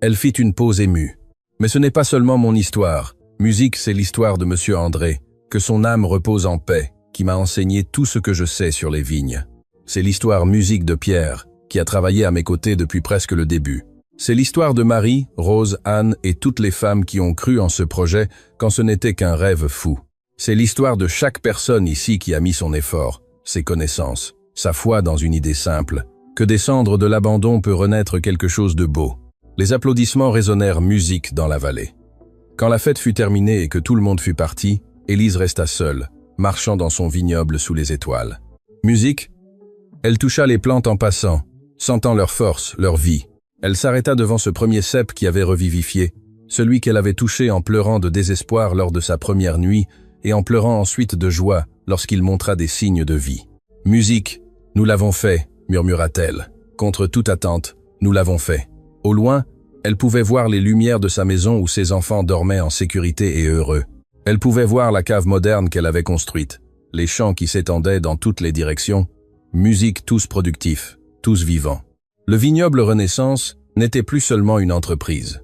Elle fit une pause émue. Mais ce n'est pas seulement mon histoire. Musique, c'est l'histoire de Monsieur André. Que son âme repose en paix, qui m'a enseigné tout ce que je sais sur les vignes. C'est l'histoire musique de Pierre, qui a travaillé à mes côtés depuis presque le début. C'est l'histoire de Marie, Rose, Anne et toutes les femmes qui ont cru en ce projet quand ce n'était qu'un rêve fou. C'est l'histoire de chaque personne ici qui a mis son effort, ses connaissances, sa foi dans une idée simple, que des cendres de l'abandon peut renaître quelque chose de beau. Les applaudissements résonnèrent musique dans la vallée. Quand la fête fut terminée et que tout le monde fut parti, Élise resta seule, marchant dans son vignoble sous les étoiles. Musique? Elle toucha les plantes en passant, sentant leur force, leur vie. Elle s'arrêta devant ce premier cep qui avait revivifié, celui qu'elle avait touché en pleurant de désespoir lors de sa première nuit et en pleurant ensuite de joie lorsqu'il montra des signes de vie. « Musique, nous l'avons fait », murmura-t-elle. Contre toute attente, Nous l'avons fait. Au loin, elle pouvait voir les lumières de sa maison où ses enfants dormaient en sécurité et heureux. Elle pouvait voir la cave moderne qu'elle avait construite, les champs qui s'étendaient dans toutes les directions, musique tous productifs, tous vivants. Le vignoble Renaissance n'était plus seulement une entreprise.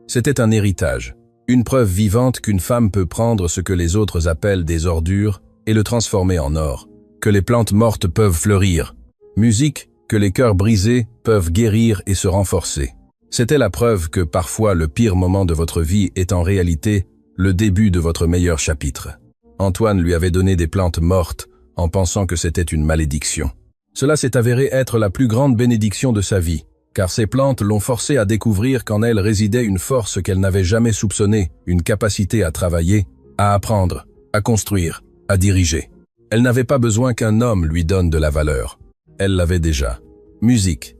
C'était un héritage, une preuve vivante qu'une femme peut prendre ce que les autres appellent des ordures et le transformer en or, que les plantes mortes peuvent fleurir, musique que les cœurs brisés peuvent guérir et se renforcer. C'était la preuve que parfois le pire moment de votre vie est en réalité le début de votre meilleur chapitre. Antoine lui avait donné des plantes mortes en pensant que c'était une malédiction. Cela s'est avéré être la plus grande bénédiction de sa vie, car ces plantes l'ont forcé à découvrir qu'en elle résidait une force qu'elle n'avait jamais soupçonnée, une capacité à travailler, à apprendre, à construire, à diriger. Elle n'avait pas besoin qu'un homme lui donne de la valeur. Elle l'avait déjà. Musique.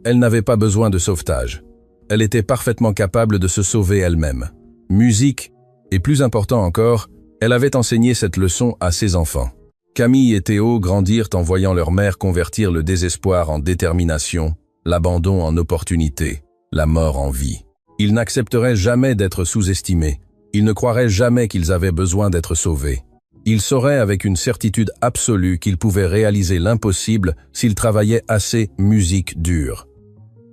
Elle n'avait pas besoin de sauvetage. Elle était parfaitement capable de se sauver elle-même. Musique, et plus important encore, elle avait enseigné cette leçon à ses enfants. Camille et Théo grandirent en voyant leur mère convertir le désespoir en détermination, l'abandon en opportunité, la mort en vie. Ils n'accepteraient jamais d'être sous-estimés. Ils ne croiraient jamais qu'ils avaient besoin d'être sauvés. Ils sauraient avec une certitude absolue qu'ils pouvaient réaliser l'impossible s'ils travaillaient assez musique dure.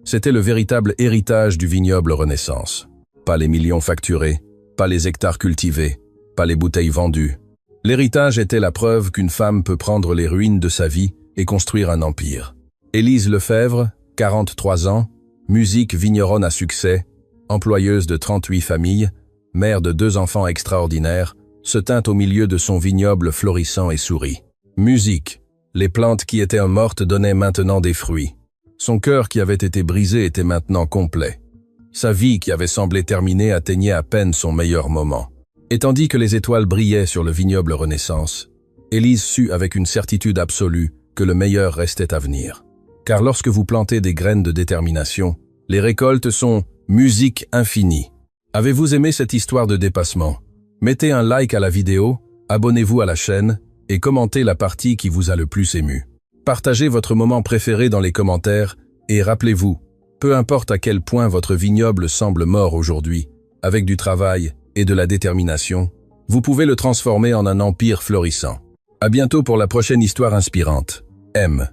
C'était le véritable héritage du vignoble Renaissance. Pas les millions facturés, pas les hectares cultivés, pas les bouteilles vendues. L'héritage était la preuve qu'une femme peut prendre les ruines de sa vie et construire un empire. Élise Lefebvre, 43 ans, musique vigneronne à succès, employeuse de 38 familles, mère de 2 enfants extraordinaires, se tint au milieu de son vignoble florissant et sourit. Musique, les plantes qui étaient mortes donnaient maintenant des fruits. Son cœur qui avait été brisé était maintenant complet. Sa vie qui avait semblé terminée atteignait à peine son meilleur moment. Et tandis que les étoiles brillaient sur le vignoble Renaissance, Élise sut avec une certitude absolue que le meilleur restait à venir. Car lorsque vous plantez des graines de détermination, les récoltes sont musique infinie. Avez-vous aimé cette histoire de dépassement? Mettez un like à la vidéo, abonnez-vous à la chaîne et commentez la partie qui vous a le plus ému. Partagez votre moment préféré dans les commentaires et rappelez-vous, peu importe à quel point votre vignoble semble mort aujourd'hui, avec du travail et de la détermination, vous pouvez le transformer en un empire florissant. À bientôt pour la prochaine histoire inspirante. M.